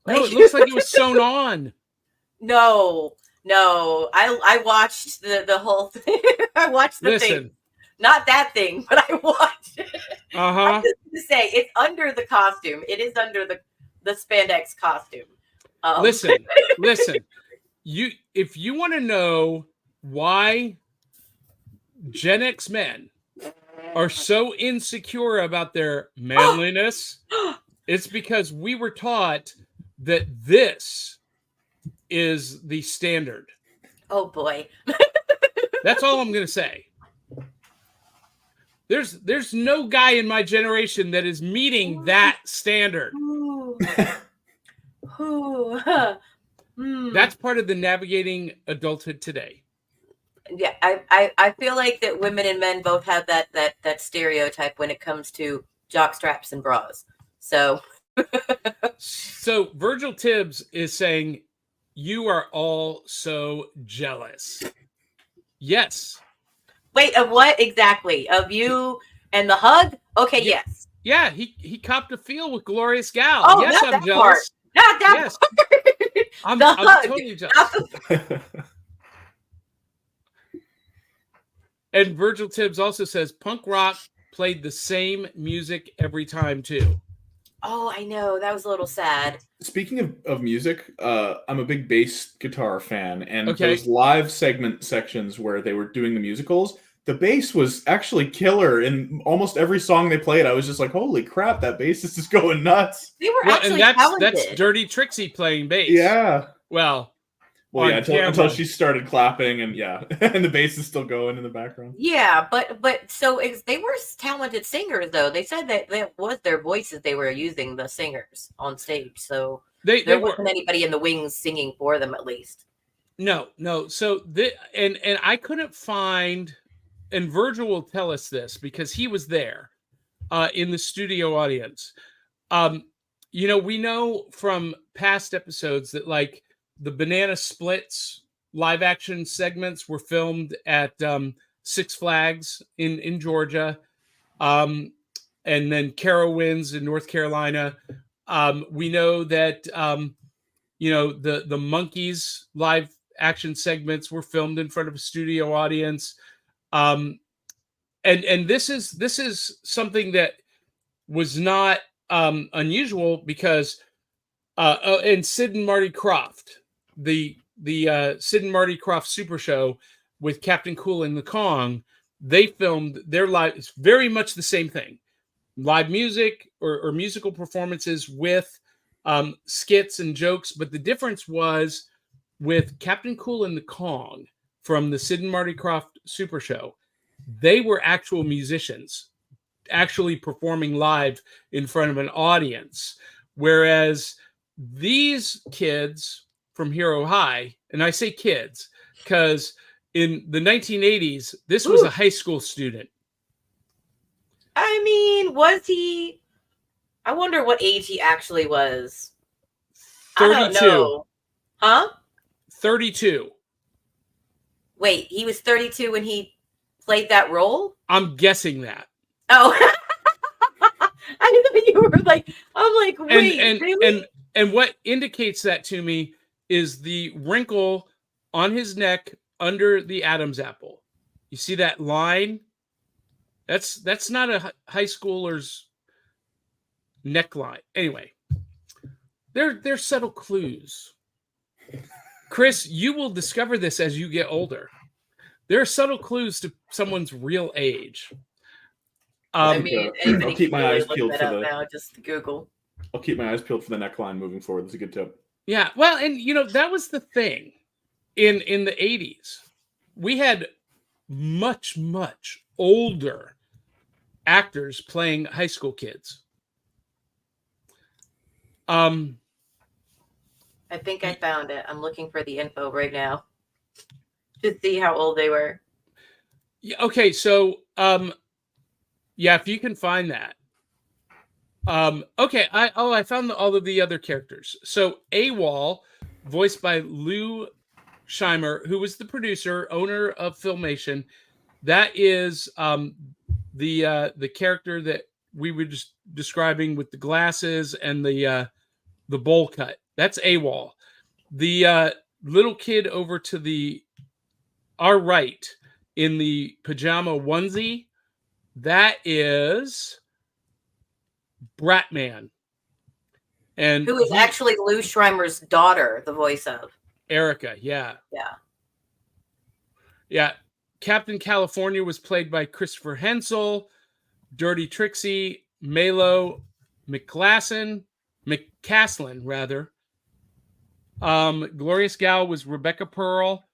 No, it looks like it was sewn on. No. I watched the whole thing. I watched the thing. Not that thing, but I watched it. I'm just going to say, it's under the costume. It is under the spandex costume. Listen. If you want to know why Gen X men are so insecure about their manliness, it's because we were taught that this is the standard. Oh boy. That's all I'm going to say. There's no guy in my generation that is meeting that standard. That's part of the navigating adulthood today. Yeah, I feel like that women and men both have that stereotype when it comes to jock straps and bras. So Virgil Tibbs is saying, you are all so jealous. Yes. Wait, of what exactly? Of you and the hug? Okay, yes. Yeah, he copped a feel with Glorious Gal. Oh, yes, not I'm that jealous. part. Not that yes. part. I'm hug. totally jealous. And Virgil Tibbs also says punk rock played the same music every time too. Oh, I know. That was a little sad. Speaking of music, I'm a big bass guitar fan, and those live sections where they were doing the musicals, the bass was actually killer. In almost every song they played, I was just like, holy crap, that bassist is going nuts. They were actually talented. That's Dirty Trixie playing bass. Yeah. Well, yeah, until she started clapping, and and the bass is still going in the background. Yeah, but so they were talented singers, though. They said that was their voices they were using, the singers on stage. So there wasn't anybody in the wings singing for them, at least. No. So and I couldn't find, and Virgil will tell us this because he was there in the studio audience. We know from past episodes that like the Banana Splits live action segments were filmed at Six Flags in Georgia, and then Carowinds in North Carolina. We know that the Monkeys live action segments were filmed in front of a studio audience, and this is something that was not unusual because And Sid and Marty Krofft, the Sid and Marty Krofft Super Show with Captain Cool and the Kong. They filmed their live. It's very much the same thing. Live music or musical performances with skits and jokes. But the difference was with Captain Cool and the Kong from the Sid and Marty Krofft Super Show, they were actual musicians actually performing live in front of an audience. Whereas these kids from Hero High, and I say kids because in the 1980s, this was a high school student. I mean, was he? I wonder what age he actually was. 32. I don't know. Huh? 32. Wait, he was 32 when he played that role? I'm guessing that. Oh. I thought you were like, I'm like, wait, really? And what indicates that to me is the wrinkle on his neck under the Adam's apple. You see that line? That's not a high schooler's neckline. Anyway, they're subtle clues. Chris, you will discover this as you get older. There are subtle clues to someone's real age. I'll keep my eyes peeled for the now. Just Google. I'll keep my eyes peeled for the neckline moving forward. That's a good tip. Yeah, well, and that was the thing in the 80s. We had much older actors playing high school kids. I think I found it. I'm looking for the info right now to see how old they were. Yeah, okay, so yeah, if you can find that. Okay, I found all of the other characters. So AWOL, voiced by Lou Scheimer, who was the producer, owner of Filmation. That is the character that we were just describing with the glasses and the bowl cut. That's AWOL. The little kid over to our right in the pajama onesie, that is Bratman. And who is actually Lou Schreimer's daughter, the voice of Erica. Yeah. Captain California was played by Christopher Hensel. Dirty Trixie, Malo McCaslin, rather. Glorious Gal was Rebecca Pearl.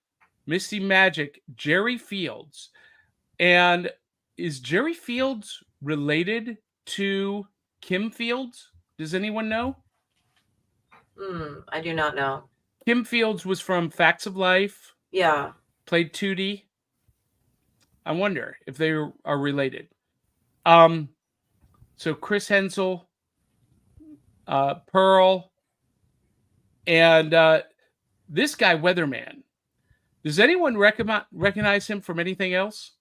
Misty Magic, Jerry Fields. And is Jerry Fields related to Kim Fields? Does anyone know? I do not know. Kim Fields was from Facts of Life. Yeah. Played Tootie. I wonder if they are related. So Chris Hensel, Pearl, and this guy, Weatherman. Does anyone recognize him from anything else?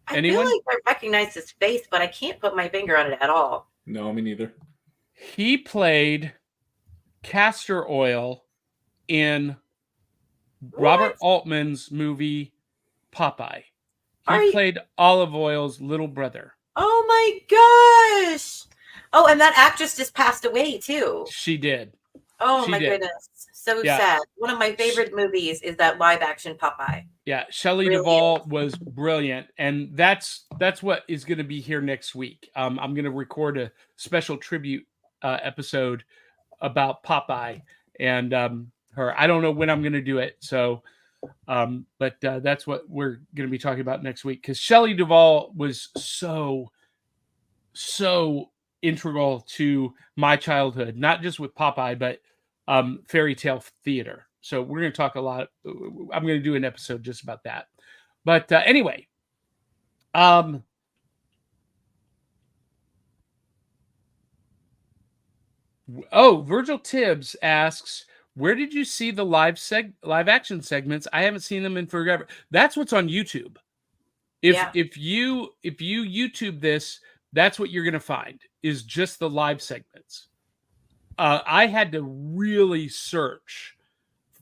Anyone? I feel like I recognize his face, but I can't put my finger on it at all. No, me neither. He played castor oil in Robert Altman's movie Popeye. He played Olive Oil's little brother. Oh my gosh! Oh, and that actress just passed away too. She did. Oh my goodness. So sad. One of my favorite movies is that live action Popeye. Yeah, Shelley Duvall was brilliant, and that's what is going to be here next week. I'm going to record a special tribute episode about Popeye and her. I don't know when I'm going to do it, so but that's what we're going to be talking about next week, because Shelley Duvall was so integral to my childhood, not just with Popeye, but fairy tale theater. So we're going to talk a lot. I'm going to do an episode just about that. But anyway, Virgil Tibbs asks, where did you see the live action segments? I haven't seen them in forever. That's what's on YouTube. If you YouTube this, that's what you're going to find, is just the live segments. I had to really search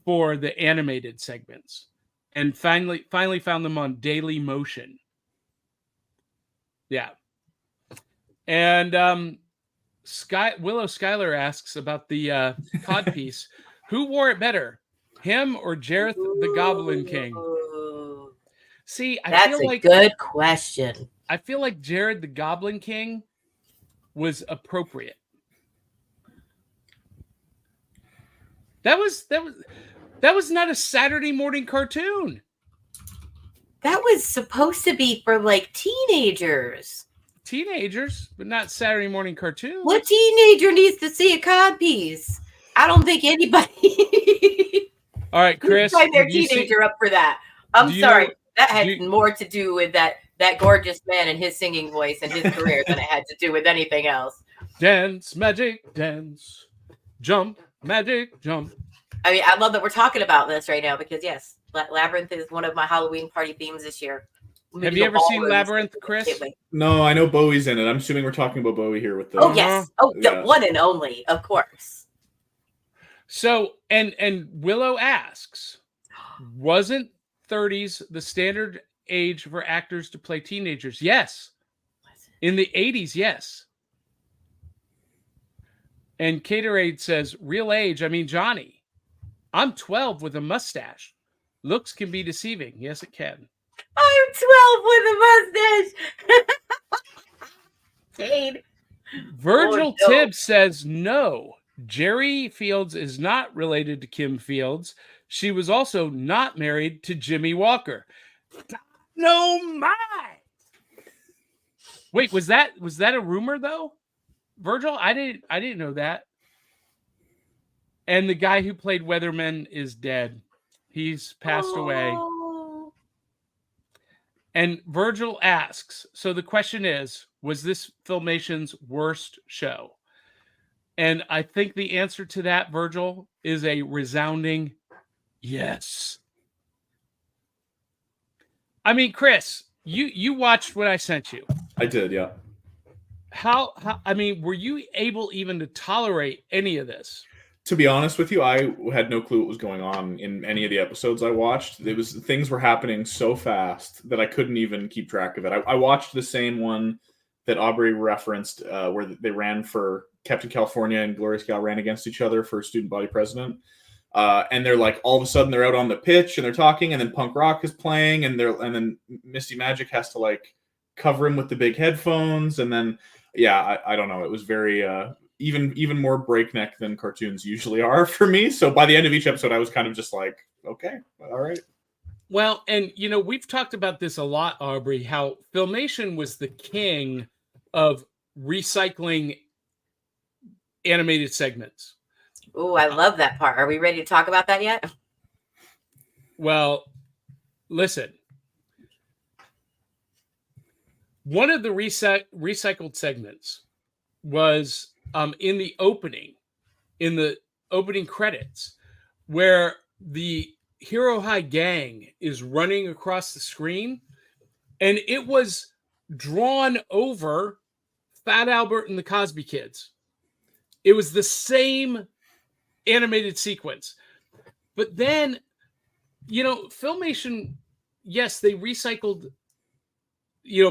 for the animated segments, and finally found them on Daily Motion. Yeah. And Willow Schuyler asks about the codpiece. Who wore it better, him or Jareth the Goblin King? Ooh, See, I that's feel a like good question. I feel like Jared the Goblin King was appropriate. That was not a Saturday morning cartoon. That was supposed to be for like teenagers. Teenagers, but not Saturday morning cartoon. What teenager needs to see a codpiece? I don't think anybody. All right, Chris. Sign their teenager up for that. I'm sorry. That had more to do with that gorgeous man and his singing voice and his career than it had to do with anything else. Dance, magic, dance. Jump, magic, jump. I mean, I love that we're talking about this right now because, yes, Labyrinth is one of my Halloween party themes this year. Have you ever seen Labyrinth, Chris? No, I know Bowie's in it. I'm assuming we're talking about Bowie here with the. Oh, yes. Oh, the one and only, of course. So, and Willow asks, wasn't 30s the standard age for actors to play teenagers? Yes. In the 80s, yes. And Caterade says, real age, I mean Johnny. I'm 12 with a mustache. Looks can be deceiving. Yes, it can. I'm 12 with a mustache. Cade. Virgil Tibbs says no. Jerry Fields is not related to Kim Fields. She was also not married to Jimmy Walker. No, my. Wait, was that a rumor though? Virgil, I didn't know that. And the guy who played Weatherman is dead. He's passed away. And Virgil asks, so the question is, was this Filmation's worst show? And I think the answer to that, Virgil, is a resounding yes. I mean, Chris, you watched what I sent you. I did, yeah. How I mean, were you able even to tolerate any of this? To be honest with you, I had no clue what was going on in any of the episodes I watched. Things were happening so fast that I couldn't even keep track of it. I watched the same one that Aubrey referenced, where they ran for Captain California and Glorious Gal ran against each other for student body president. And they're like, all of a sudden they're out on the pitch and they're talking, and then punk rock is playing, and then Misty Magic has to like cover him with the big headphones, and then I don't know. It was very even more breakneck than cartoons usually are for me. So by the end of each episode, I was kind of just like, okay, all right. Well, and we've talked about this a lot, Aubrey, how Filmation was the king of recycling animated segments. Oh, I love that part. Are we ready to talk about that yet? Well, listen. One of the recycled segments was in the opening credits, where the Hero High gang is running across the screen, and it was drawn over Fat Albert and the Cosby Kids. It was the same animated sequence. But then, Filmation, yes, they recycled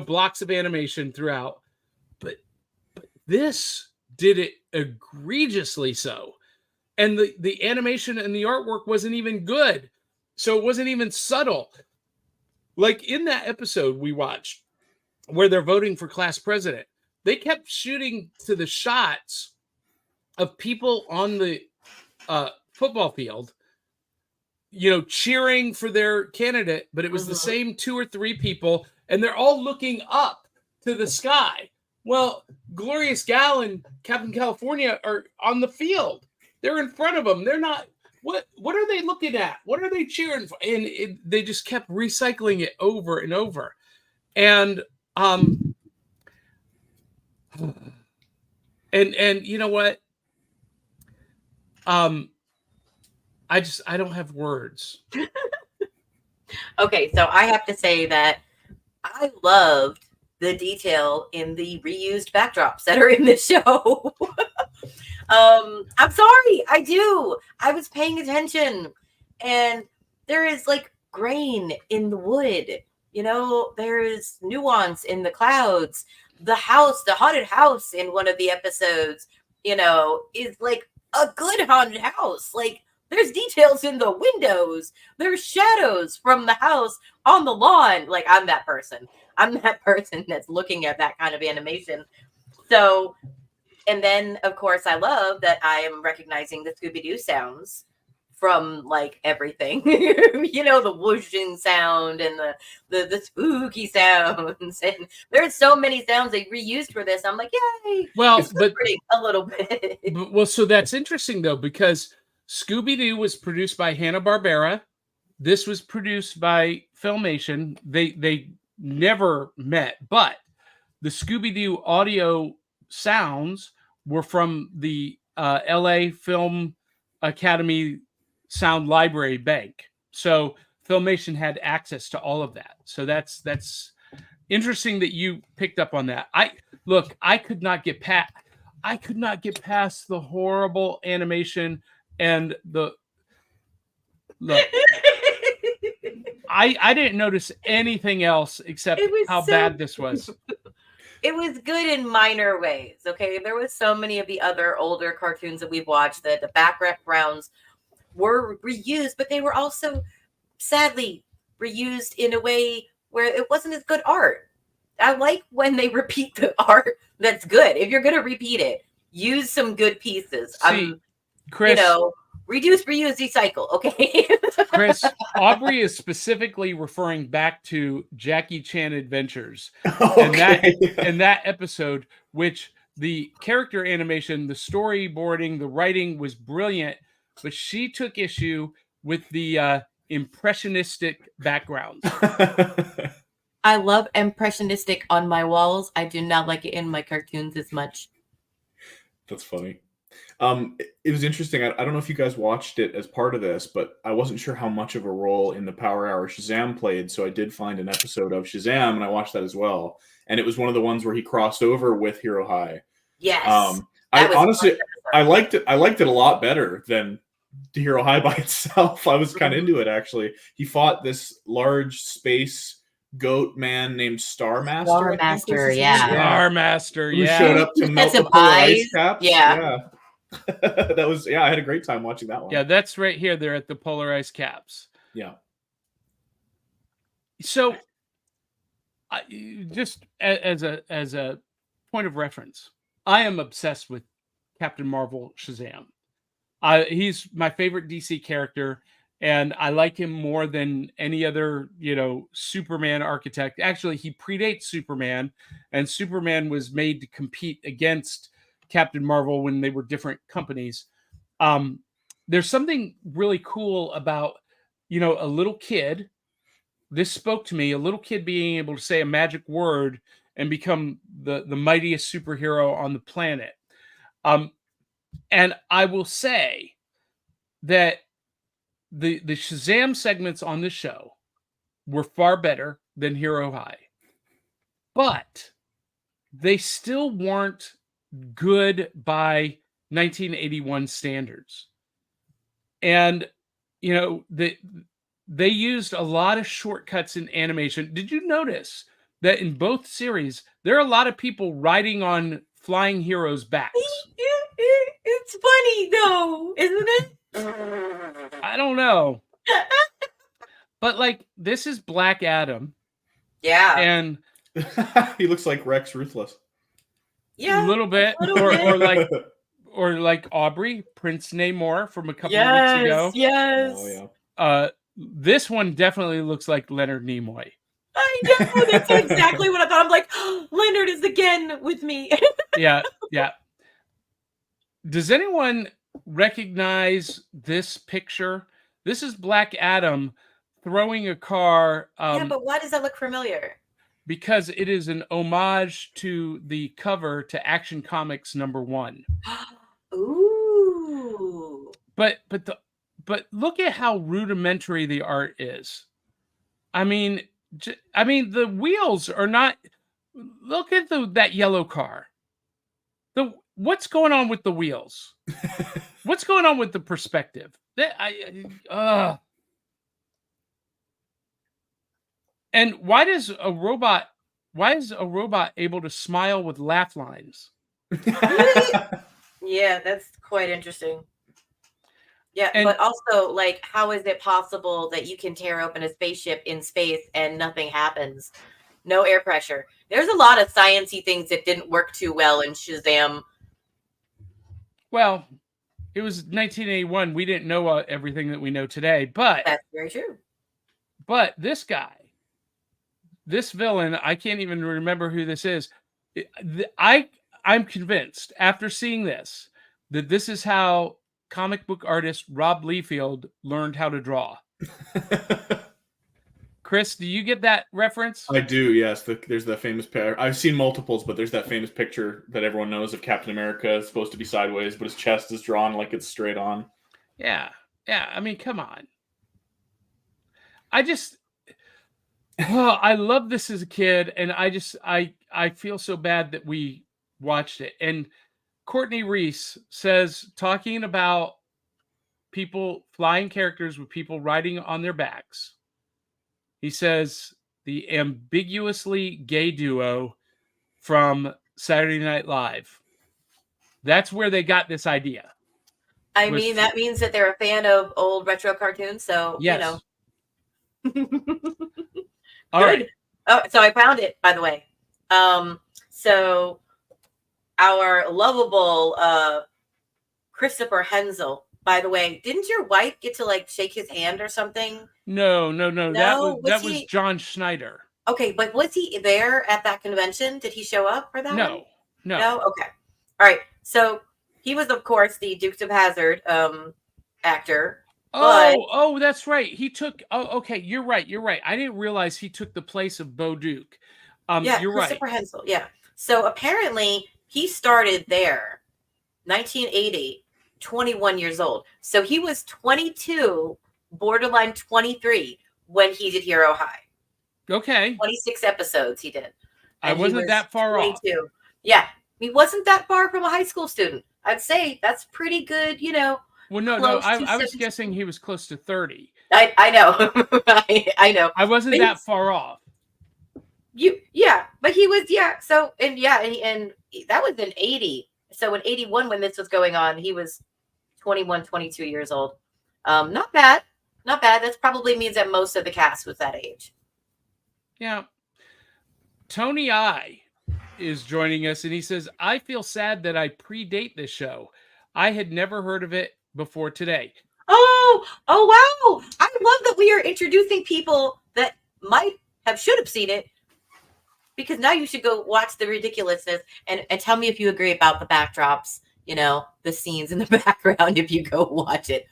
blocks of animation throughout, but this did it egregiously so. And the animation and the artwork wasn't even good. So it wasn't even subtle. Like in that episode we watched where they're voting for class president, they kept shooting to the shots of people on the football field, cheering for their candidate, but it was the same 2 or 3 people, and they're all looking up to the sky. Well, Glorious Gal and Captain California are on the field. They're in front of them. They're not. What are they looking at? What are they cheering for? And they just kept recycling it over and over. And and you know what? I don't have words. Okay, so I have to say that I loved the detail in the reused backdrops that are in the show. I'm sorry, I do. I was paying attention, and there is like grain in the wood. There is nuance in the clouds. the haunted house in one of the episodes, is like a good haunted house. Like, there's details in the windows. There's shadows from the house on the lawn. Like, I'm that person. I'm that person that's looking at that kind of animation. So, and then, of course, I love that I am recognizing the Scooby-Doo sounds from, like, everything. The whooshing sound and the spooky sounds. And there's so many sounds they reused for this. I'm like, yay! Well, it's a little bit. Well, so that's interesting, though, because Scooby-Doo was produced by Hanna-Barbera. This was produced by Filmation. They never met, but the Scooby-Doo audio sounds were from the LA Film Academy Sound Library Bank. So Filmation had access to all of that. So that's interesting that you picked up on that. I could not get past the horrible animation and the look. I didn't notice anything else except how bad this was. It was good in minor ways. Okay, there was so many of the other older cartoons that we've watched that the backgrounds were reused, but they were also sadly reused in a way where it wasn't as good art. I like when they repeat the art that's good. If you're going to repeat it, use some good pieces. Chris, reduce, reuse, recycle. Okay. Chris, Aubrey is specifically referring back to Jackie Chan Adventures. Okay. and that episode, which the character animation, the storyboarding, the writing was brilliant, but she took issue with the impressionistic backgrounds. I love impressionistic on my walls. I do not like it in my cartoons as much. That's funny. It was interesting. I don't know if you guys watched it as part of this, but I wasn't sure how much of a role in the Power Hour Shazam played. So I did find an episode of Shazam, and I watched that as well. And it was one of the ones where he crossed over with Hero High. Yes. I honestly, I liked it. I liked it a lot better than Hero High by itself. I was kind of into it, actually. He fought this large space goat man named Starmaster. Starmaster, yeah. Starmaster, Who showed up to melt the polar ice caps. Yeah. That was, I had a great time watching that one. Yeah, that's right here. They're at the polar ice caps. Yeah. So, just as a point of reference, I am obsessed with Captain Marvel Shazam. He's my favorite DC character, and I like him more than any other, Superman architect. Actually, he predates Superman, and Superman was made to compete against Captain Marvel when they were different companies. There's something really cool about, a little kid. This spoke to me, a little kid being able to say a magic word and become the mightiest superhero on the planet. And I will say that the Shazam segments on this show were far better than Hero High, but they still weren't good by 1981 standards. And, they used a lot of shortcuts in animation. Did you notice that in both series, there are a lot of people riding on flying heroes' backs? It's funny, though, isn't it? I don't know. But, this is Black Adam. Yeah. And he looks like Rex Ruthless. Yeah. A little bit. Or like Aubrey, Prince Namor from a couple of weeks ago. Yes. Oh, yeah. This one definitely looks like Leonard Nimoy. I know. That's exactly what I thought. I'm like, Leonard is again with me. Yeah. Does anyone recognize this picture? This is Black Adam throwing a car. Yeah, but why does that look familiar? Because it is an homage to the cover to Action Comics #1. Ooh. But look at how rudimentary the art is. I mean, the wheels are not. Look at that yellow car. What's going on with the wheels? What's going on with the perspective? And why does a robot why is a robot able to smile with laugh lines? Yeah, that's quite interesting. Yeah, And- but also, like, how is it possible that you can tear open a spaceship in space and nothing happens? No air pressure. There's a lot of sciencey things that didn't work too well in Shazam. Well, it was 1981. We didn't know everything that we know today, but That's very true. But this guy, this villain, I can't even remember who this is. I'm convinced after seeing this that this is how comic book artist Rob Liefeld learned how to draw. Chris, do you get that reference? I do, yes. There's the famous pair. I've seen multiples, but there's that famous picture that everyone knows of Captain America. It's supposed to be sideways, but his chest is drawn like it's straight on. Yeah. I mean, come on. I love this as a kid, and I feel so bad that we watched it. And Courtney Reese says, talking about people flying characters with people riding on their backs. He says the ambiguously gay duo from Saturday Night Live. That's where they got this idea. I mean, that means that they're a fan of old retro cartoons. So, yes. you know. All right. Oh, so I found it, by the way. So our lovable Christopher Hensel, by the way, didn't your wife get to like shake his hand or something? No. That was John Schneider. Okay, but was he there at that convention? Did he show up for that? No. No. Okay. All right. So he was, of course, the Dukes of Hazzard actor. Oh, that's right. He took. Oh, okay. You're right. I didn't realize he took the place of Bo Duke. Yeah, you're right. Christopher Hensel. Yeah. So apparently he started there, 1980, 21 years old. So he was 22, borderline 23 when he did Hero High. Okay. 26 episodes he did. I wasn't that far 22. off. Yeah, he wasn't that far from a high school student. I'd say that's pretty good, you know. Well, no, I was guessing he was close to 30. I know. I know. I wasn't that far off. But he was, So, and that was in 80. So in 81, when this was going on, he was 21, 22 years old. Not bad. That probably means that most of the cast was that age. Yeah. Tony I is joining us, and he says, I feel sad that I predate this show. I had never heard of it before today. Oh, wow. I love that we are introducing people that should have seen it, because now you should go watch the ridiculousness and tell me if you agree about the backdrops, you know, the scenes in the background, if you go watch it.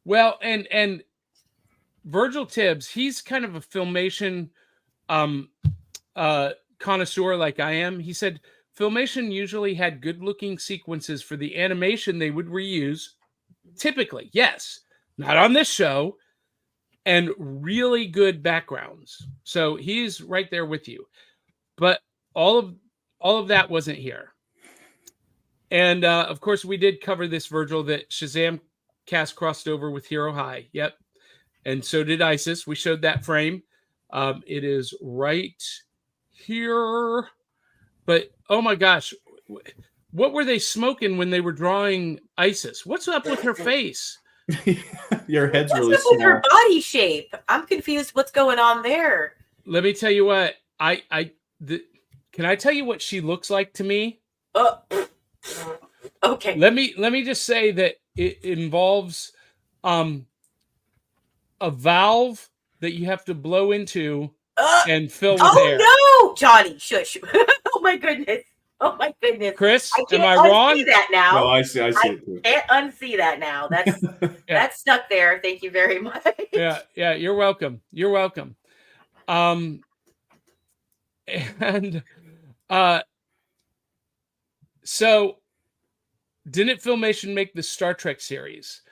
Well, and Virgil Tibbs, he's kind of a Filmation connoisseur like I am. He said Filmation usually had good-looking sequences for the animation they would reuse. Typically, yes. Not on this show. And really good backgrounds. So he's right there with you. But all of that wasn't here. And, of course, we did cover this, Virgil, that Shazam cast crossed over with Hero High. Yep. And so did ISIS. We showed that frame. It is right here. But, oh, my gosh. What were they smoking when they were drawing ISIS? What's up with her face? Your head's really What's up small. with her body shape? I'm confused. What's going on there? Let me tell you what. Can I tell you what she looks like to me? Okay. Let me just say that it involves a valve that you have to blow into and fill with air. Oh no, Johnny, shush! Oh my goodness! Chris, I can't am I wrong? unsee that now. No, I see it too. Can't unsee that now. That's that's stuck there. Thank you very much. Yeah. You're welcome. So didn't Filmation make the Star Trek series?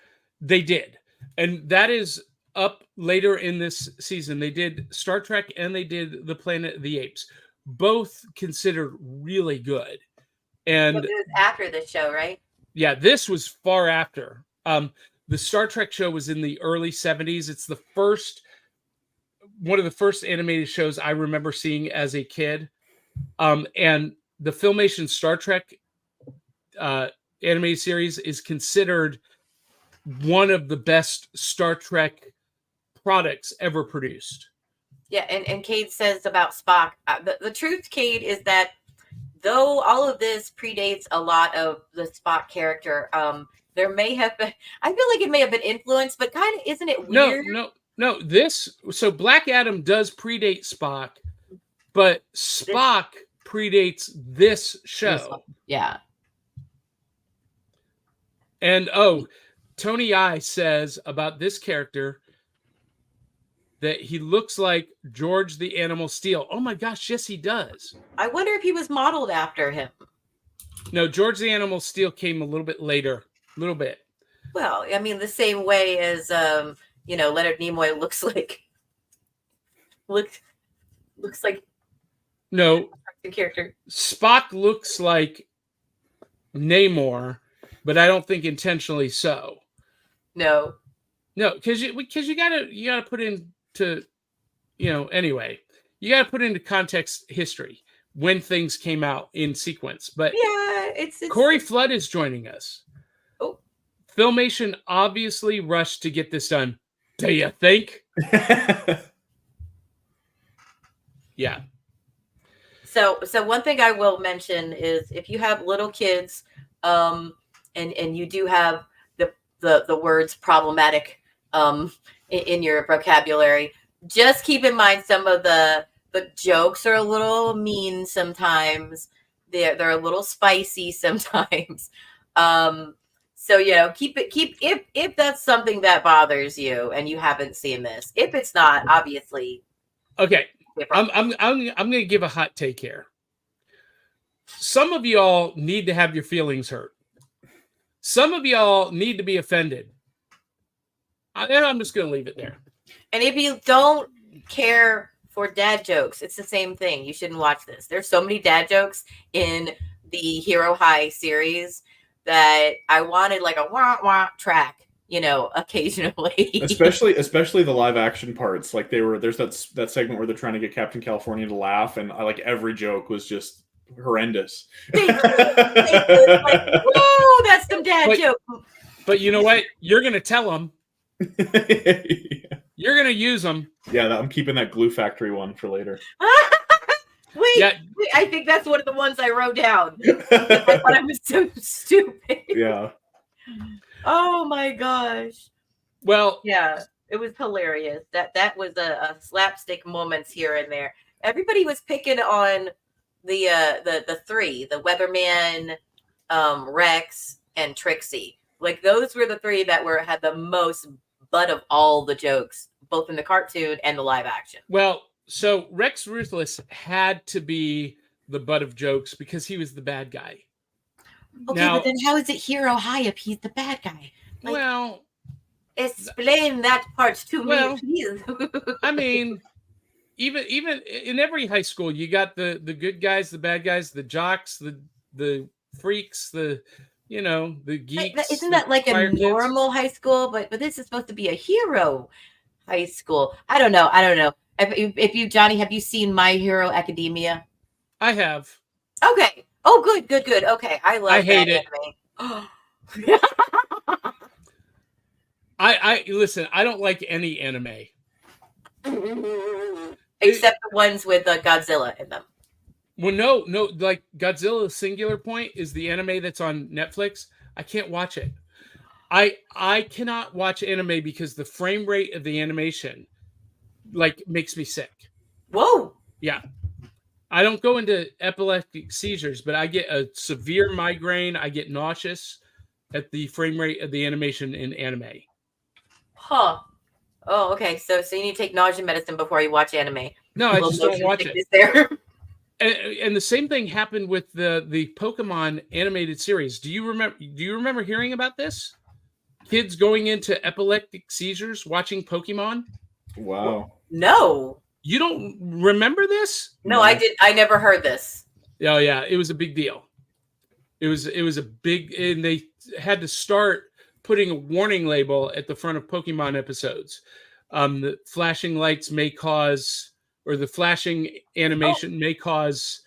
They did, and that is up later in this season. They did Star Trek and they did the Planet of the Apes, both considered really good. And it was after the show, right? Yeah, this was far after. The Star Trek show was in the early 70s. It's the first one of the first animated shows I remember seeing as a kid. And the Filmation Star Trek animated series is considered one of the best Star Trek products ever produced. Yeah, and Cade says about Spock. The truth, Cade, is that though all of this predates a lot of the Spock character, there may have been, I feel like it may have been influenced, but kind of, isn't it weird? No. So Black Adam does predate Spock, but Spock predates this show. Yeah. And Tony I says about this character that he looks like George the Animal Steel. Oh my gosh, yes, he does. I wonder if he was modeled after him. No, George the Animal Steel came a little bit later. A little bit. Well, I mean, the same way as Leonard Nimoy looks like No, the character. Spock looks like Namor, but I don't think intentionally so. No, because you gotta put into anyway, you gotta put into context history when things came out in sequence. But yeah, it's Corey Flood is joining us. Oh, Filmation obviously rushed to get this done. Do you think? Yeah. So one thing I will mention is if you have little kids, and you do have the words problematic in your vocabulary, just keep in mind some of the jokes are a little mean sometimes. They're a little spicy sometimes. So keep if that's something that bothers you and you haven't seen this. If it's not, obviously. Okay. I'm going to give a hot take here. Some of y'all need to have your feelings hurt. Some of y'all need to be offended. I'm just going to leave it there. And if you don't care for dad jokes, it's the same thing. You shouldn't watch this. There's so many dad jokes in the Hero High series that I wanted like a wah-wah track, occasionally. especially the live action parts. Like there's that segment where they're trying to get Captain California to laugh, and every joke was just horrendous. Like, whoa, that's some dad joke. But you know what? You're gonna tell them. You're gonna use them. Yeah, I'm keeping that Glue Factory one for later. Wait, I think that's one of the ones I wrote down. I thought I was so stupid. Yeah. Oh my gosh. Well, yeah, it was hilarious. That was a slapstick moments here and there. Everybody was picking on the three, the Weatherman, Rex, and Trixie. Like those were the three that had the most butt of all the jokes, both in the cartoon and the live action. Well, so Rex Ruthless had to be the butt of jokes because he was the bad guy. Okay, but then how is it Hero High if he's the bad guy? Well, explain that part to me, please. I mean, even in every high school, you got the good guys, the bad guys, the jocks, the freaks, the geeks. Isn't that like a normal high school? But this is supposed to be a hero high school. I don't know. If you, Johnny, have you seen My Hero Academia? I have. Okay. Oh, good. Okay, I hate it. I listen. I don't like any anime except the ones with Godzilla in them. Well, no. Like Godzilla Singular Point is the anime that's on Netflix. I can't watch it. I cannot watch anime because the frame rate of the animation makes me sick. Whoa. Yeah. I don't go into epileptic seizures, but I get a severe migraine. I get nauseous at the frame rate of the animation in anime. Huh. Oh, okay. So you need to take nausea medicine before you watch anime. No, I just don't watch it. There. And the same thing happened with the Pokemon animated series. Do you remember hearing about this? Kids going into epileptic seizures watching Pokemon? Wow. No. You don't remember this? No, I did. I never heard this. Oh yeah, it was a big deal. It was a big, and they had to start putting a warning label at the front of Pokemon episodes The flashing lights may cause, or the flashing animation may cause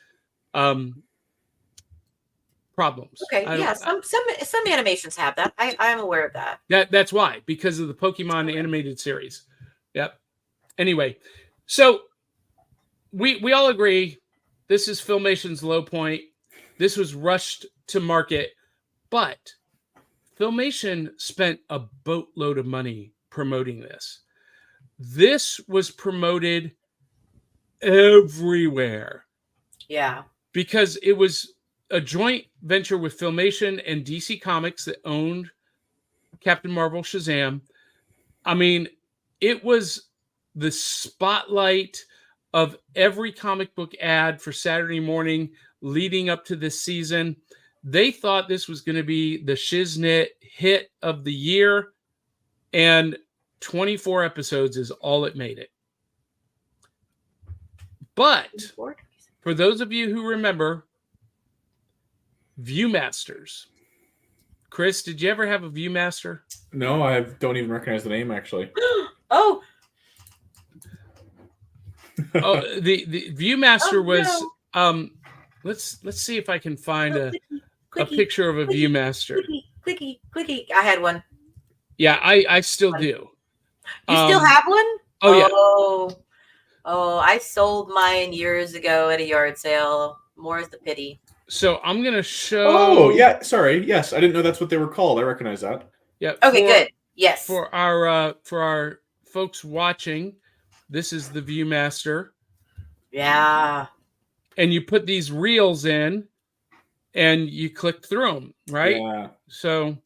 problems. Okay, yeah, some animations have that. I'm aware of that. That's why, because of the Pokemon animated series. Yep. Anyway, so we all agree this is Filmation's low point. This was rushed to market, but Filmation spent a boatload of money promoting this. This was promoted everywhere. Yeah. Because it was a joint venture with Filmation and DC Comics that owned Captain Marvel, Shazam. I mean, it was the spotlight of every comic book ad for Saturday morning leading up to this season. They thought this was going to be the shiznit hit of the year, and 24 episodes is all it made it. But for those of you who remember Viewmasters, Chris, did you ever have a Viewmaster? No, I don't even recognize the name, actually. Oh, the Viewmaster was let's see if I can find a picture of a Viewmaster. Quickie. I had one. Yeah, I still do. You still have one? Oh yeah. Oh, I sold mine years ago at a yard sale. More's the pity. So I'm gonna show. Oh yeah, sorry. Yes, I didn't know that's what they were called. I recognize that. Yeah. Okay, good. Yes. For our folks watching, this is the Viewmaster. Yeah. And you put these reels in, and you click through them, right? Yeah. So,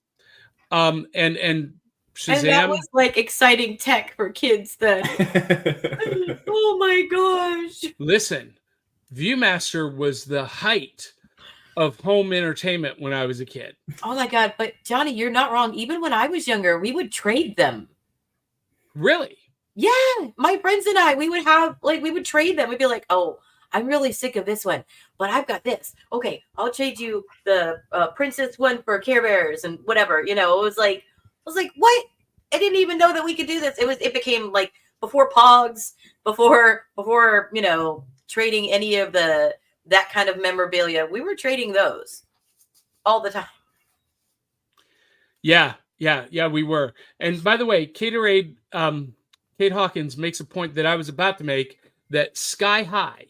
and Shazam. And that was like exciting tech for kids then. Oh my gosh. Listen, Viewmaster was the height of home entertainment when I was a kid. Oh my God. But Johnny, you're not wrong. Even when I was younger, we would trade them. Really? Yeah. My friends and I, we would trade them. We'd be like, oh, I'm really sick of this one, but I've got this. Okay, I'll trade you the Princess one for Care Bears and whatever. You know, it was like, what? I didn't even know that we could do this. It became like before Pogs, before trading any of that kind of memorabilia. We were trading those all the time. Yeah, we were. And by the way, Kate Hawkins makes a point that I was about to make, that Sky High,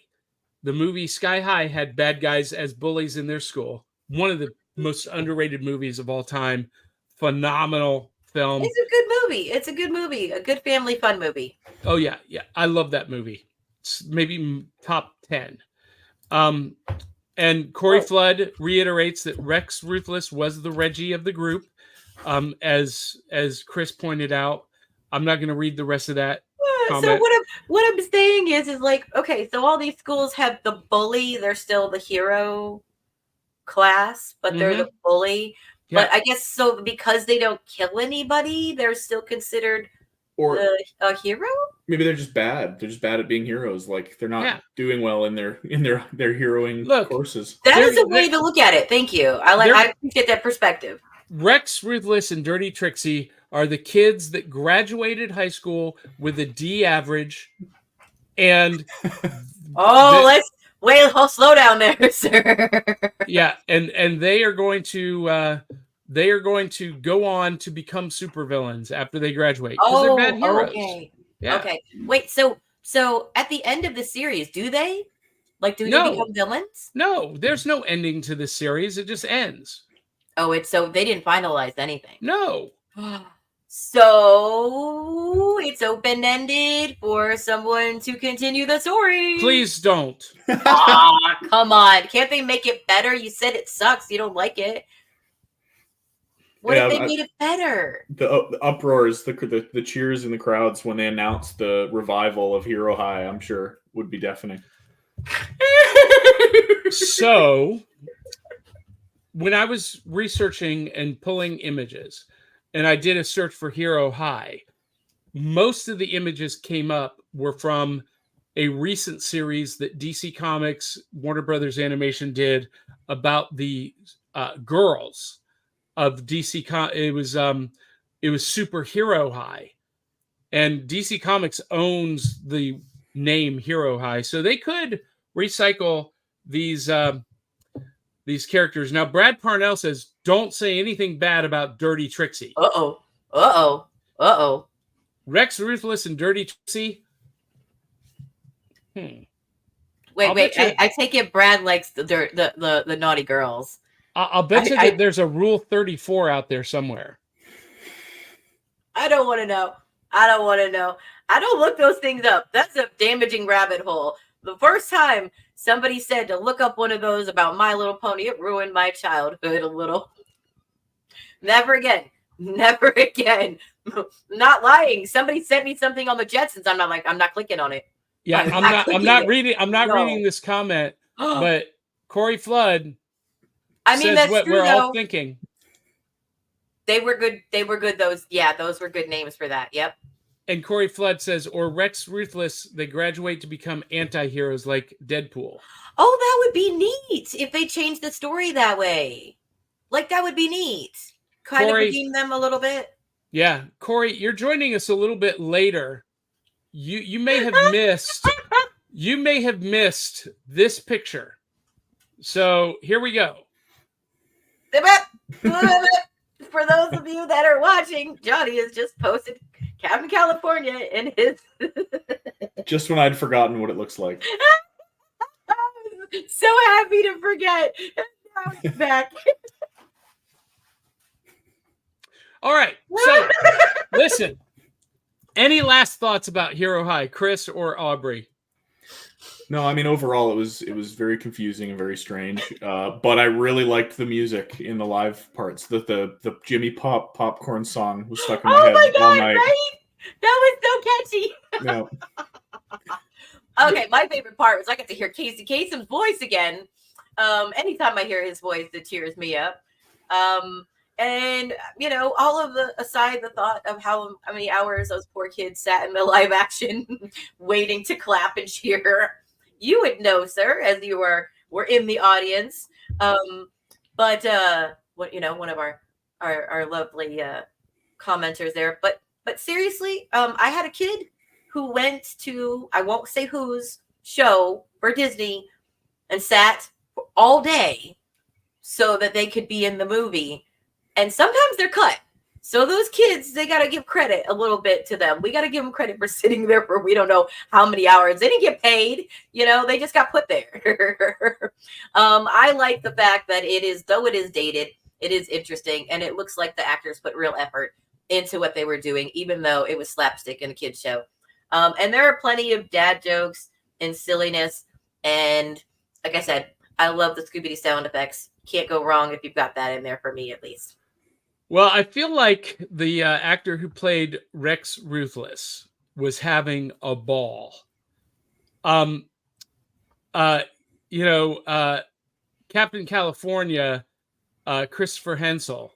the movie Sky High, had bad guys as bullies in their school. One of the most underrated movies of all time. Phenomenal film. It's a good movie. It's a good movie. A good family fun movie. Oh yeah. I love that movie. It's maybe top 10. And Corey Flood reiterates that Rex Ruthless was the Reggie of the group. As Chris pointed out, I'm not going to read the rest of that. So what I'm saying is like, okay, so all these schools have the bully. They're still the hero class, but they're the bully. Yeah. But I guess so because they don't kill anybody, they're still considered a hero. Maybe they're just bad. They're just bad at being heroes. Like they're not doing well in their heroing courses. That is a way to look at it. Thank you. I appreciate that perspective. Rex Ruthless and Dirty Trixie are the kids that graduated high school with a D average, and slow down there, sir. Yeah, and they are going to go on to become supervillains after they graduate because they're bad heroes. Okay. Yeah. Okay. Wait. So at the end of the series, do they they become villains? No, there's no ending to this series. It just ends. Oh, so they didn't finalize anything. No. So it's open-ended for someone to continue the story. Please don't. Come on. Can't they make it better? You said it sucks. You don't like it. What if they made it better? The uproars, the cheers in the crowds when they announced the revival of Hero High, I'm sure, would be deafening. So, when I was researching and pulling images, and I did a search for Hero High, most of the images came up were from a recent series that DC Comics, Warner Brothers Animation did about the girls of DC. It was Super Hero High, And DC Comics owns the name Hero High, so they could recycle these characters. Now, Brad Parnell says, "Don't say anything bad about Dirty Trixie." Rex Ruthless and Dirty Trixie. Wait. I take it Brad likes the naughty girls. I'll bet you that there's a Rule 34 out there somewhere. I don't want to know. I don't look those things up. That's a damaging rabbit hole. The first time somebody said to look up one of those about My Little Pony, it ruined my childhood a little. Never again. Not lying. Somebody sent me something on the Jetsons. I'm not clicking on it. Yeah, I'm not reading this comment, but Corey Flood says that's what true, we're though. all thinking. They were good. Those were good names for that. Yep. And Corey Flood says, or Rex Ruthless, they graduate to become anti-heroes like Deadpool. Oh, that would be neat if they changed the story that way. Like, that would be neat. Kind of redeem them a little bit. Yeah. Corey, you're joining us a little bit later. You may have missed this picture. So here we go. For those of you that are watching, Johnny has just posted Captain California in his. Just when I'd forgotten what it looks like. So happy to forget. Now it's back. All right. So listen. Any last thoughts about Hero High, Chris or Aubrey? No, I mean, overall, it was very confusing and very strange. But I really liked the music in the live parts. The Jimmy Popcorn song was stuck in my head all night. Right? That was so catchy. No. Okay, my favorite part was I got to hear Casey Kasem's voice again. Anytime I hear his voice, it cheers me up. And all of the thought of how many hours those poor kids sat in the live action waiting to clap and cheer. You would know, sir, as you were in the audience. One of our lovely commenters there. But seriously, I had a kid who went to, I won't say whose show for Disney, and sat all day so that they could be in the movie. And sometimes they're cut. So those kids, they got to give credit a little bit to them. We got to give them credit for sitting there for we don't know how many hours. They didn't get paid. They just got put there. I like the fact that though it is dated, it is interesting. And it looks like the actors put real effort into what they were doing, even though it was slapstick in a kid's show. And there are plenty of dad jokes and silliness. And like I said, I love the Scooby-Doo sound effects. Can't go wrong if you've got that in there for me, at least. Well, I feel like the actor who played Rex Ruthless was having a ball. Captain California, Christopher Hensel.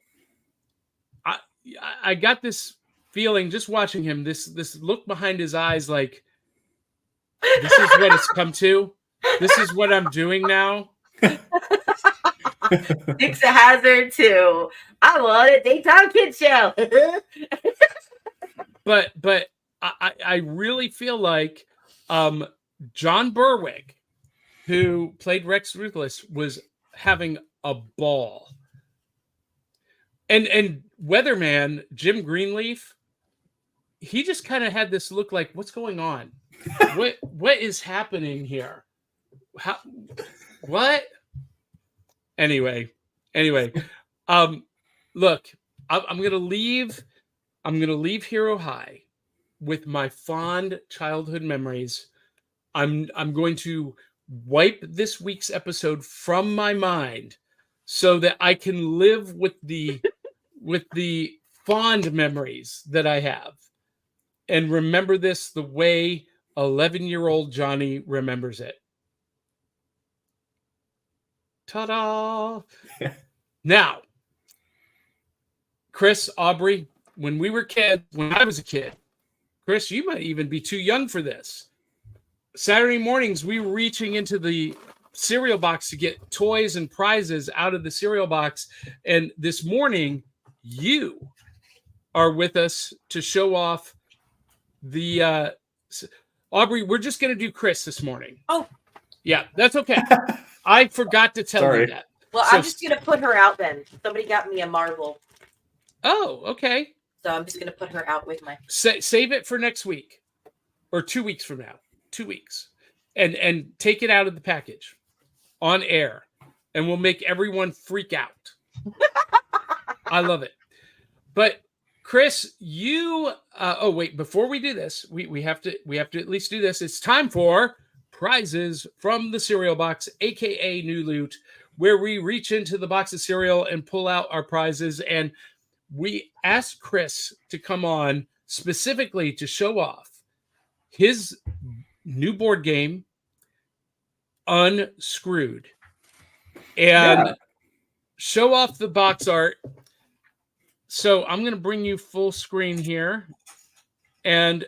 I got this feeling just watching him, this look behind his eyes, like this is what it's come to. This is what I'm doing now. Dukes of Hazzard too. I want a daytime kid show. but I really feel like John Berwick, who played Rex Ruthless, was having a ball. And Weatherman, Jim Greenleaf, he just kind of had this look like, what's going on? What is happening here? What? Anyway, look, I'm gonna leave Hero High with my fond childhood memories. I'm going to wipe this week's episode from my mind so that I can live with the fond memories that I have and remember this the way 11-year-old Johnny remembers it. Ta-da! Now, Chris, Aubrey, when I was a kid, Chris, you might even be too young for this. Saturday mornings, we were reaching into the cereal box to get toys and prizes out of the cereal box. And this morning, you are with us to show off Aubrey, we're just going to do Chris this morning. Oh. Yeah, that's okay. I forgot to tell you that. Well, I'm just going to put her out then. Somebody got me a Marvel. Oh, okay. So I'm just going to put her out with my... Save it for next week. Or 2 weeks from now. 2 weeks. And take it out of the package. On air. And we'll make everyone freak out. I love it. But Chris, you wait, before we do this, we have to at least do this. It's time for prizes from the cereal box, aka New Loot, where we reach into the box of cereal and pull out our prizes. And we asked Chris to come on specifically to show off his new board game, Unscrewed, and show off the box art. So I'm going to bring you full screen here. And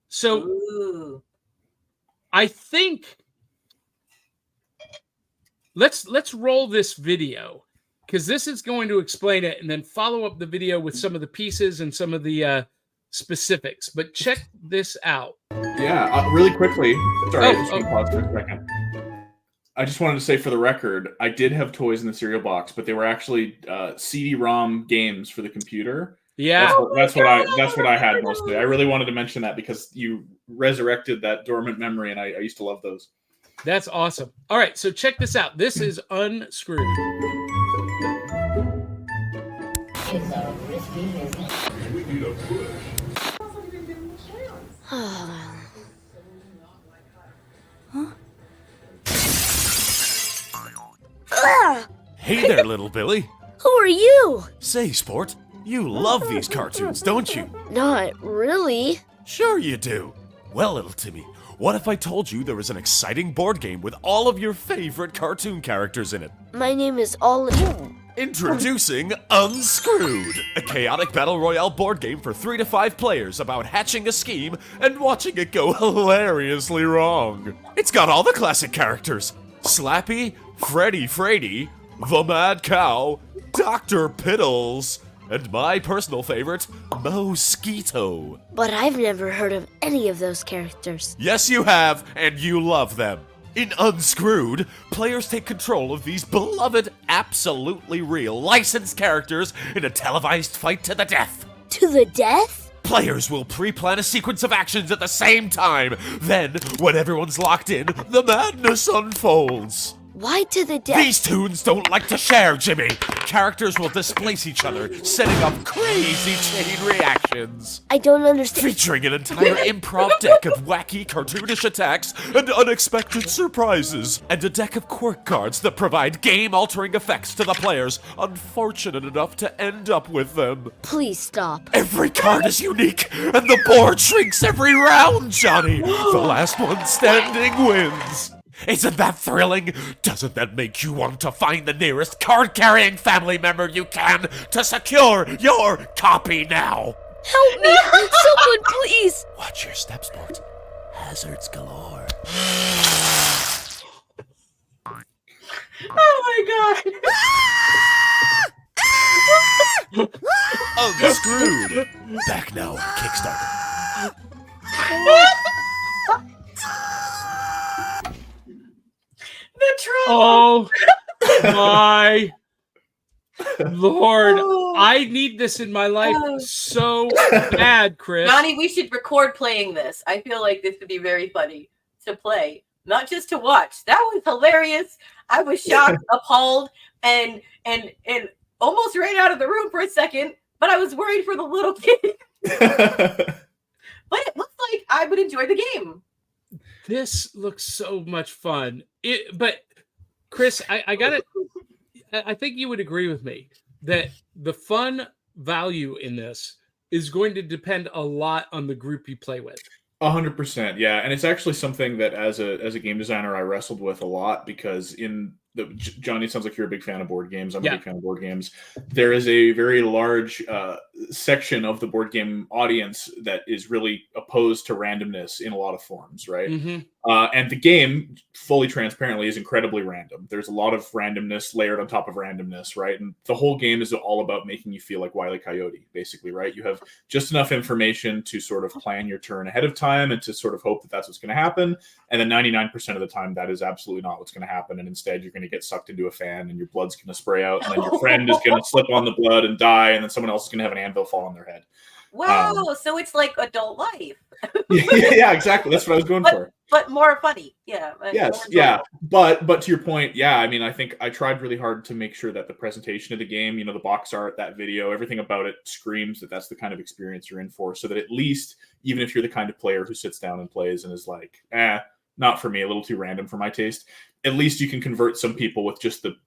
so I think let's roll this video, because this is going to explain it, and then follow up the video with some of the pieces and some of the specifics. But check this out. Yeah, really quickly. Sorry, I just want to pause for a second. I just wanted to say, for the record, I did have toys in the cereal box, but they were actually CD-ROM games for the computer. Yeah, that's what I had mostly. I really wanted to mention that because you resurrected that dormant memory, and I used to love those. That's awesome. All right, so check this out. This is Unscrewed. Hey there, little Billy. Who are you? Say, Sport, you love these cartoons, don't you? Not really. Sure you do. Well, little Timmy, what if I told you there was an exciting board game with all of your favorite cartoon characters in it? My name is Ollie. Introducing Unscrewed, a chaotic battle royale board game for 3 to 5 players about hatching a scheme and watching it go hilariously wrong. It's got all the classic characters: Slappy, Freddy Frady, the Mad Cow, Dr. Piddles, and my personal favorite, Mosquito. But I've never heard of any of those characters. Yes, you have, and you love them. In Unscrewed, players take control of these beloved, absolutely real, licensed characters in a televised fight to the death. To the death? Players will pre-plan a sequence of actions at the same time. Then, when everyone's locked in, the madness unfolds. Why to the death? These tunes don't like to share, Jimmy. Characters will displace each other, setting up crazy chain reactions. I don't understand. Featuring an entire improv deck of wacky, cartoonish attacks and unexpected surprises. And a deck of quirk cards that provide game-altering effects to the players unfortunate enough to end up with them. Please stop. Every card is unique, and the board shrinks every round, Johnny. The last one standing wins. Isn't that thrilling? Doesn't that make you want to find the nearest card-carrying family member you can to secure your copy now? Help me! Someone, please! Watch your step, Sport. Hazards galore. Oh my god! Unscrewed. Back now on Kickstarter. The troll! Oh my Lord. I need this in my life so bad, Chris. Johnny, we should record playing this. I feel like this would be very funny to play, not just to watch. That was hilarious. I was shocked, appalled, and almost ran out of the room for a second, but I was worried for the little kid. But it looks like I would enjoy the game. This looks so much fun. But Chris, I got it. I think you would agree with me that the fun value in this is going to depend a lot on the group you play with. 100%, yeah, and it's actually something that as a game designer I wrestled with a lot, because Johnny, it sounds like you're a big fan of board games. I'm a big fan of board games. There is a very large section of the board game audience that is really opposed to randomness in a lot of forms, right? Mm-hmm. And the game, fully transparently, is incredibly random. There's a lot of randomness layered on top of randomness, right? And the whole game is all about making you feel like Wile E. Coyote, basically, right? You have just enough information to sort of plan your turn ahead of time and to sort of hope that that's what's going to happen. And then 99% of the time, that is absolutely not what's going to happen. And instead, you're going to get sucked into a fan and your blood's going to spray out. And then your friend is going to slip on the blood and die. And then someone else is going to have an anvil fall on their head. Wow, so it's like adult life. Yeah, exactly. That's what I was going for. But more funny. Yeah. Yes, yeah. But to your point, yeah, I mean, I think I tried really hard to make sure that the presentation of the game, the box art, that video, everything about it screams that that's the kind of experience you're in for, so that at least, even if you're the kind of player who sits down and plays and is like, not for me, a little too random for my taste, at least you can convert some people with just the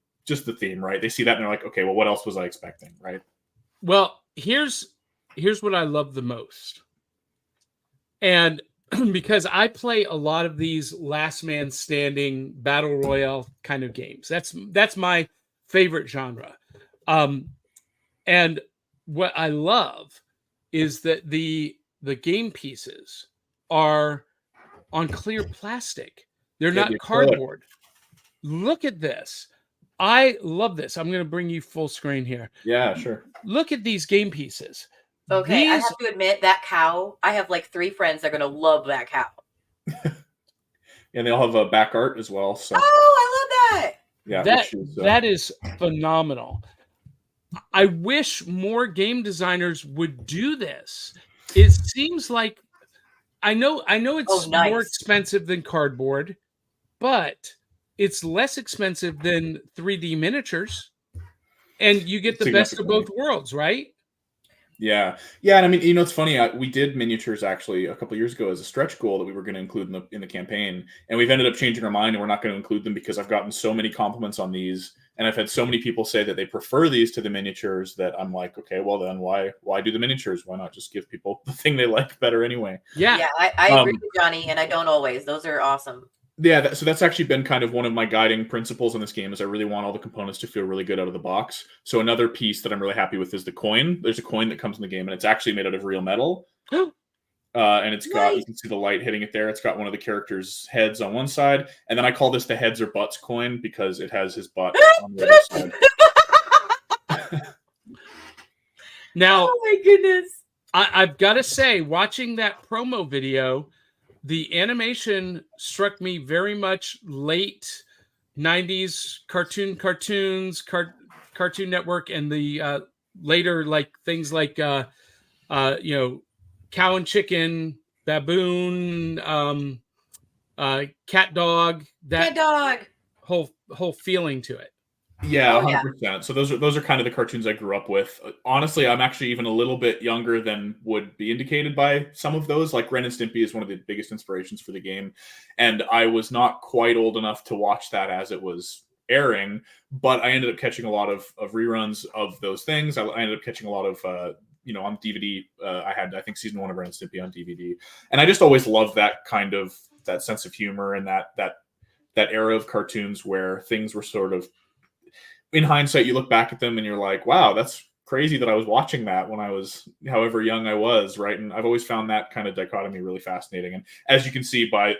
theme, right? They see that and they're like, okay, well, what else was I expecting, right? Well, here's what I love the most. And because I play a lot of these last man standing battle royale kind of games. That's my favorite genre. And what I love is that the game pieces are on clear plastic. They're not cardboard. Look at this. I love this. I'm going to bring you full screen here. Yeah, sure. Look at these game pieces. Okay, I have to admit, that cow, I have like 3 friends that are going to love that cow. And they all have a back art as well. So. Oh, I love that. Yeah, that is phenomenal. I wish more game designers would do this. It seems like I know it's more expensive than cardboard, but it's less expensive than 3D miniatures, and you get the best of both worlds, right? Yeah. And I mean, it's funny. We did miniatures actually a couple of years ago as a stretch goal that we were going to include in the campaign, and we've ended up changing our mind and we're not going to include them because I've gotten so many compliments on these, and I've had so many people say that they prefer these to the miniatures that I'm like, okay, well then why do the miniatures? Why not just give people the thing they like better anyway? Yeah, I agree with Johnny, and I don't always. Those are awesome. Yeah, so that's actually been kind of one of my guiding principles in this game is I really want all the components to feel really good out of the box. So another piece that I'm really happy with is the coin. There's a coin that comes in the game, and it's actually made out of real metal. And it's got, you can see the light hitting it there. It's got one of the characters' heads on one side. And then I call this the heads or butts coin because it has his butt on the other side. Now, oh my goodness. I've got to say, watching that promo video, the animation struck me very much late 90s cartoons, Cartoon Network, and the later like things like Cow and Chicken, Baboon, Cat Dog. That Cat Dog. Whole feeling to it. Yeah, 100%. So those are kind of the cartoons I grew up with. Honestly, I'm actually even a little bit younger than would be indicated by some of those. Like Ren and Stimpy is one of the biggest inspirations for the game. And I was not quite old enough to watch that as it was airing, but I ended up catching a lot of reruns of those things. I ended up catching a lot of, on DVD. I had, I think, season 1 of Ren and Stimpy on DVD. And I just always loved that kind of, that sense of humor and that era of cartoons where things were sort of, in hindsight, you look back at them and you're like, wow, that's crazy that I was watching that when I was however young I was, right? And I've always found that kind of dichotomy really fascinating. And as you can see by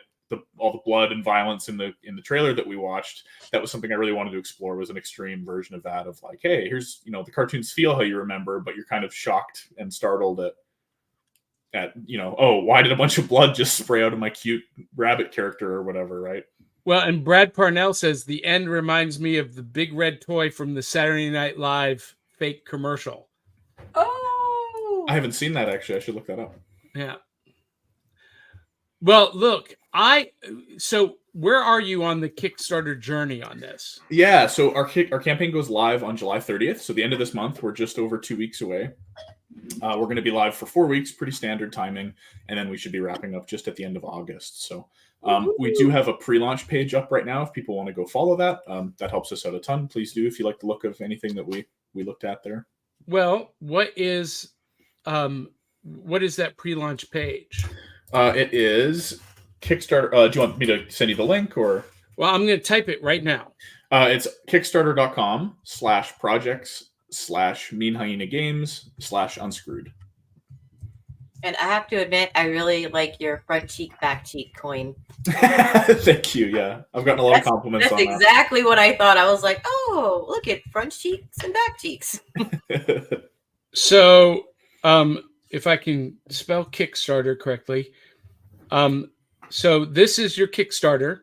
all the blood and violence in the trailer that we watched, that was something I really wanted to explore, was an extreme version of that, of like, hey, here's, the cartoons feel how you remember, but you're kind of shocked and startled at oh, why did a bunch of blood just spray out of my cute rabbit character or whatever, right? Well, and Brad Parnell says the end reminds me of the big red toy from the Saturday Night Live fake commercial. Oh, I haven't seen that actually. I should look that up. Yeah. Well, look, so where are you on the Kickstarter journey on this? Yeah, so our campaign goes live on July 30th. So the end of this month, we're just over 2 weeks away. We're going to be live for 4 weeks, pretty standard timing, and then we should be wrapping up just at the end of August. So we do have a pre-launch page up right now if people want to go follow that. That helps us out a ton. Please do if you like the look of anything that we looked at there. Well, what is that pre-launch page? It is Kickstarter. Do you want me to send you the link or? Well, I'm going to type it right now. It's kickstarter.com/projects/mean hyena games/unscrewed. And I have to admit, I really like your front cheek, back cheek coin. Thank you. Yeah, I've gotten a lot of compliments That's on exactly what I thought. I was like, oh, look at front cheeks and back cheeks. that. So, if I can spell Kickstarter correctly, so this is your Kickstarter.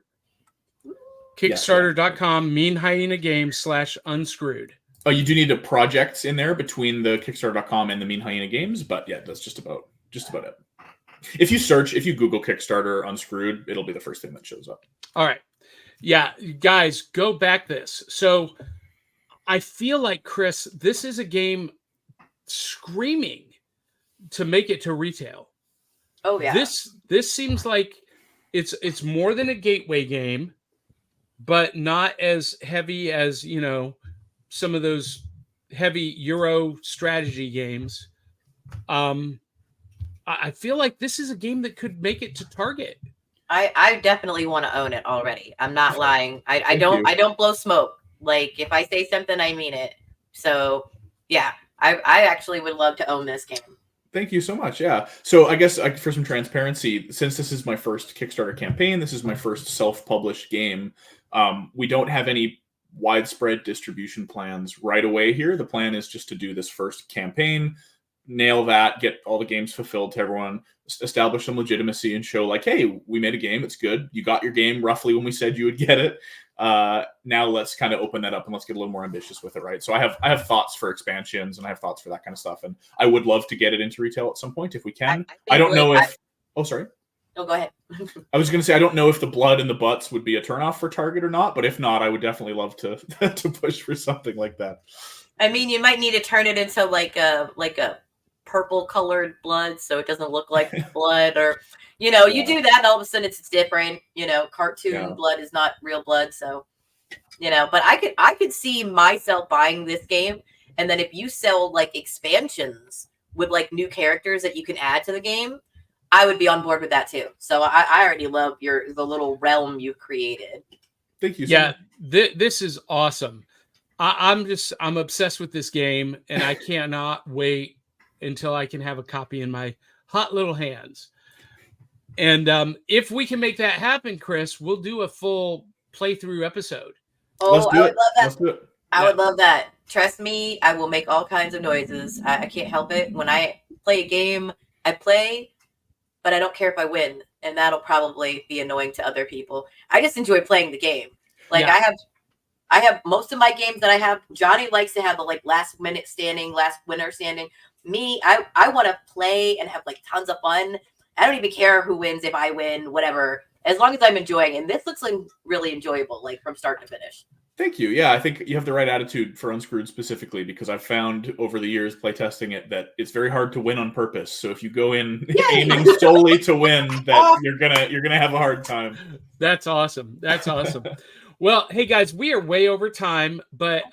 Kickstarter.com, Mean Hyena Games /unscrewed. Oh, you do need the projects in there between the Kickstarter.com and the Mean Hyena Games, but yeah, that's just about it. If you Google Kickstarter Unscrewed, it'll be the first thing that shows up. All right. Yeah, guys, go back this. So I feel like, Chris, this is a game screaming to make it to retail. Oh yeah. This seems like it's more than a gateway game, but not as heavy as, some of those heavy Euro strategy games. I feel like this is a game that could make it to Target. I definitely want to own it already. I'm not lying. I don't blow smoke. Like if I say something, I mean it. So yeah, I actually would love to own this game. Thank you so much. Yeah. So I guess for some transparency, since this is my first Kickstarter campaign, this is my first self-published game. We don't have any widespread distribution plans right away here. The plan is just to do this first campaign, nail that, get all the games fulfilled to everyone, establish some legitimacy and show like, hey, we made a game. It's good. You got your game roughly when we said you would get it. Now let's kind of open that up and let's get a little more ambitious with it, right? So I have thoughts for expansions and I have thoughts for that kind of stuff. And I would love to get it into retail at some point if we can. I don't know if... Oh, sorry. No, go ahead. I was going to say, I don't know if the blood and the butts would be a turnoff for Target or not, but if not, I would definitely love to to push for something like that. I mean, you might need to turn it into like a purple colored blood so it doesn't look like blood, or you do that and all of a sudden it's different. Cartoon blood is not real blood, so but I could see myself buying this game, and then if you sell like expansions with like new characters that you can add to the game, I would be on board with that too. So I already love the little realm you've created. Thank you. Yeah, this is awesome. I'm obsessed with this game, and I cannot wait until I can have a copy in my hot little hands. And if we can make that happen, Chris, we'll do a full playthrough episode. Oh, Let's do I would it. love that. Let's do it. I would love that. Trust me, I will make all kinds of noises. I can't help it. When I play a game, I play, but I don't care if I win, and that'll probably be annoying to other people. I just enjoy playing the game. Like I have most of my games that I have. Johnny likes to have the like last winner standing. Me, I want to play and have like tons of fun. I don't even care who wins, if I win, whatever, as long as I'm enjoying. And this looks like really enjoyable, like from start to finish. Thank you. Yeah, I think you have the right attitude for Unscrewed specifically, because I've found over the years playtesting it that it's very hard to win on purpose. So if you go in aiming solely to win, that you're gonna have a hard time. That's awesome. That's awesome. Well, hey guys, we are way over time, but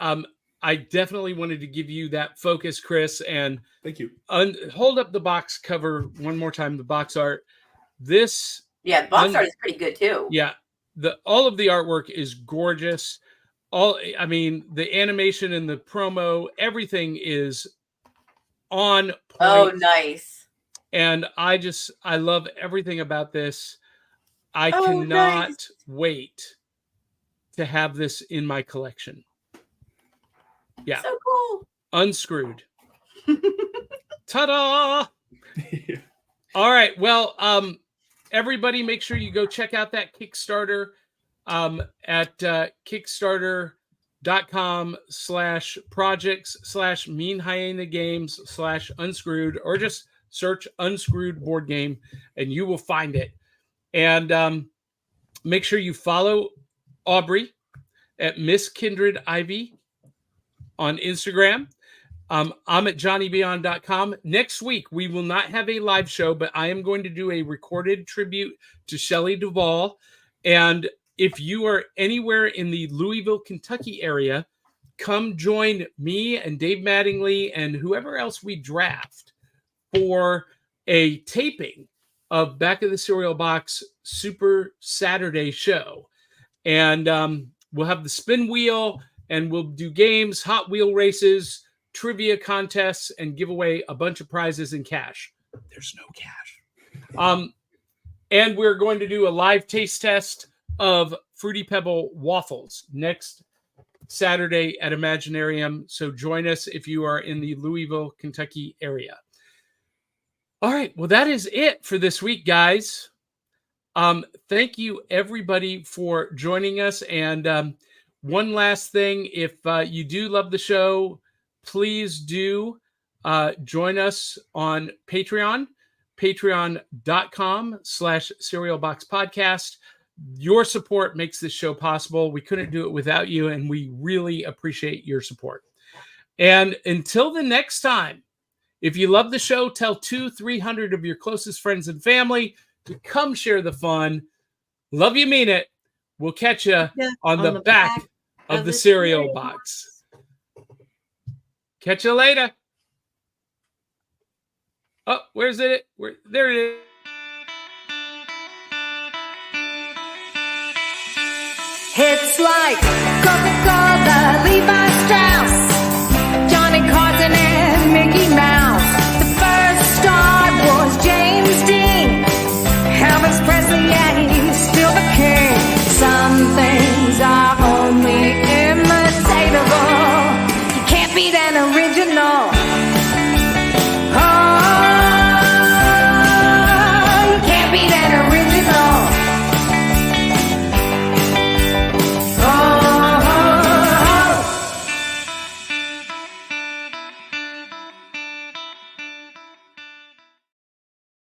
I definitely wanted to give you that focus, Chris, and thank you. Hold up the box cover one more time. The box art. The box art is pretty good too. Yeah, all of the artwork is gorgeous. The animation and the promo, everything is on point. Oh, nice. And I love everything about this. I cannot wait to have this in my collection. Yeah. So cool. Unscrewed. Ta-da! All right. Well, everybody make sure you go check out that Kickstarter at kickstarter.com/projects/mean-hyena-games/unscrewed, or just search Unscrewed board game and you will find it. And make sure you follow Aubrey at Miss Kindred Ivy on Instagram. I'm at johnnybeyond.com. Next week, we will not have a live show, but I am going to do a recorded tribute to Shelley Duvall. And if you are anywhere in the Louisville, Kentucky area, come join me and Dave Mattingly and whoever else we draft for a taping of Back of the Cereal Box Super Saturday show. And we'll have the spin wheel, and we'll do games, Hot Wheel races, trivia contests, and give away a bunch of prizes and cash. there's no cash. And we're going to do a live taste test of Fruity Pebble waffles next Saturday at Imaginarium. So join us if you are in the Louisville, Kentucky area. All right. Well, that is it for this week, guys. Thank you, everybody, for joining us. And one last thing, if you do love the show, please do join us on Patreon. patreon.com/serialboxpodcast. Your support makes this show possible. We couldn't do it without you, and we really appreciate your support. And until the next time, if you love the show, tell 200-300 of your closest friends and family to come share the fun. Love you, mean it. We'll catch you on the back of the cereal box. Catch you later. Oh, where's it? There it is. It's like coffee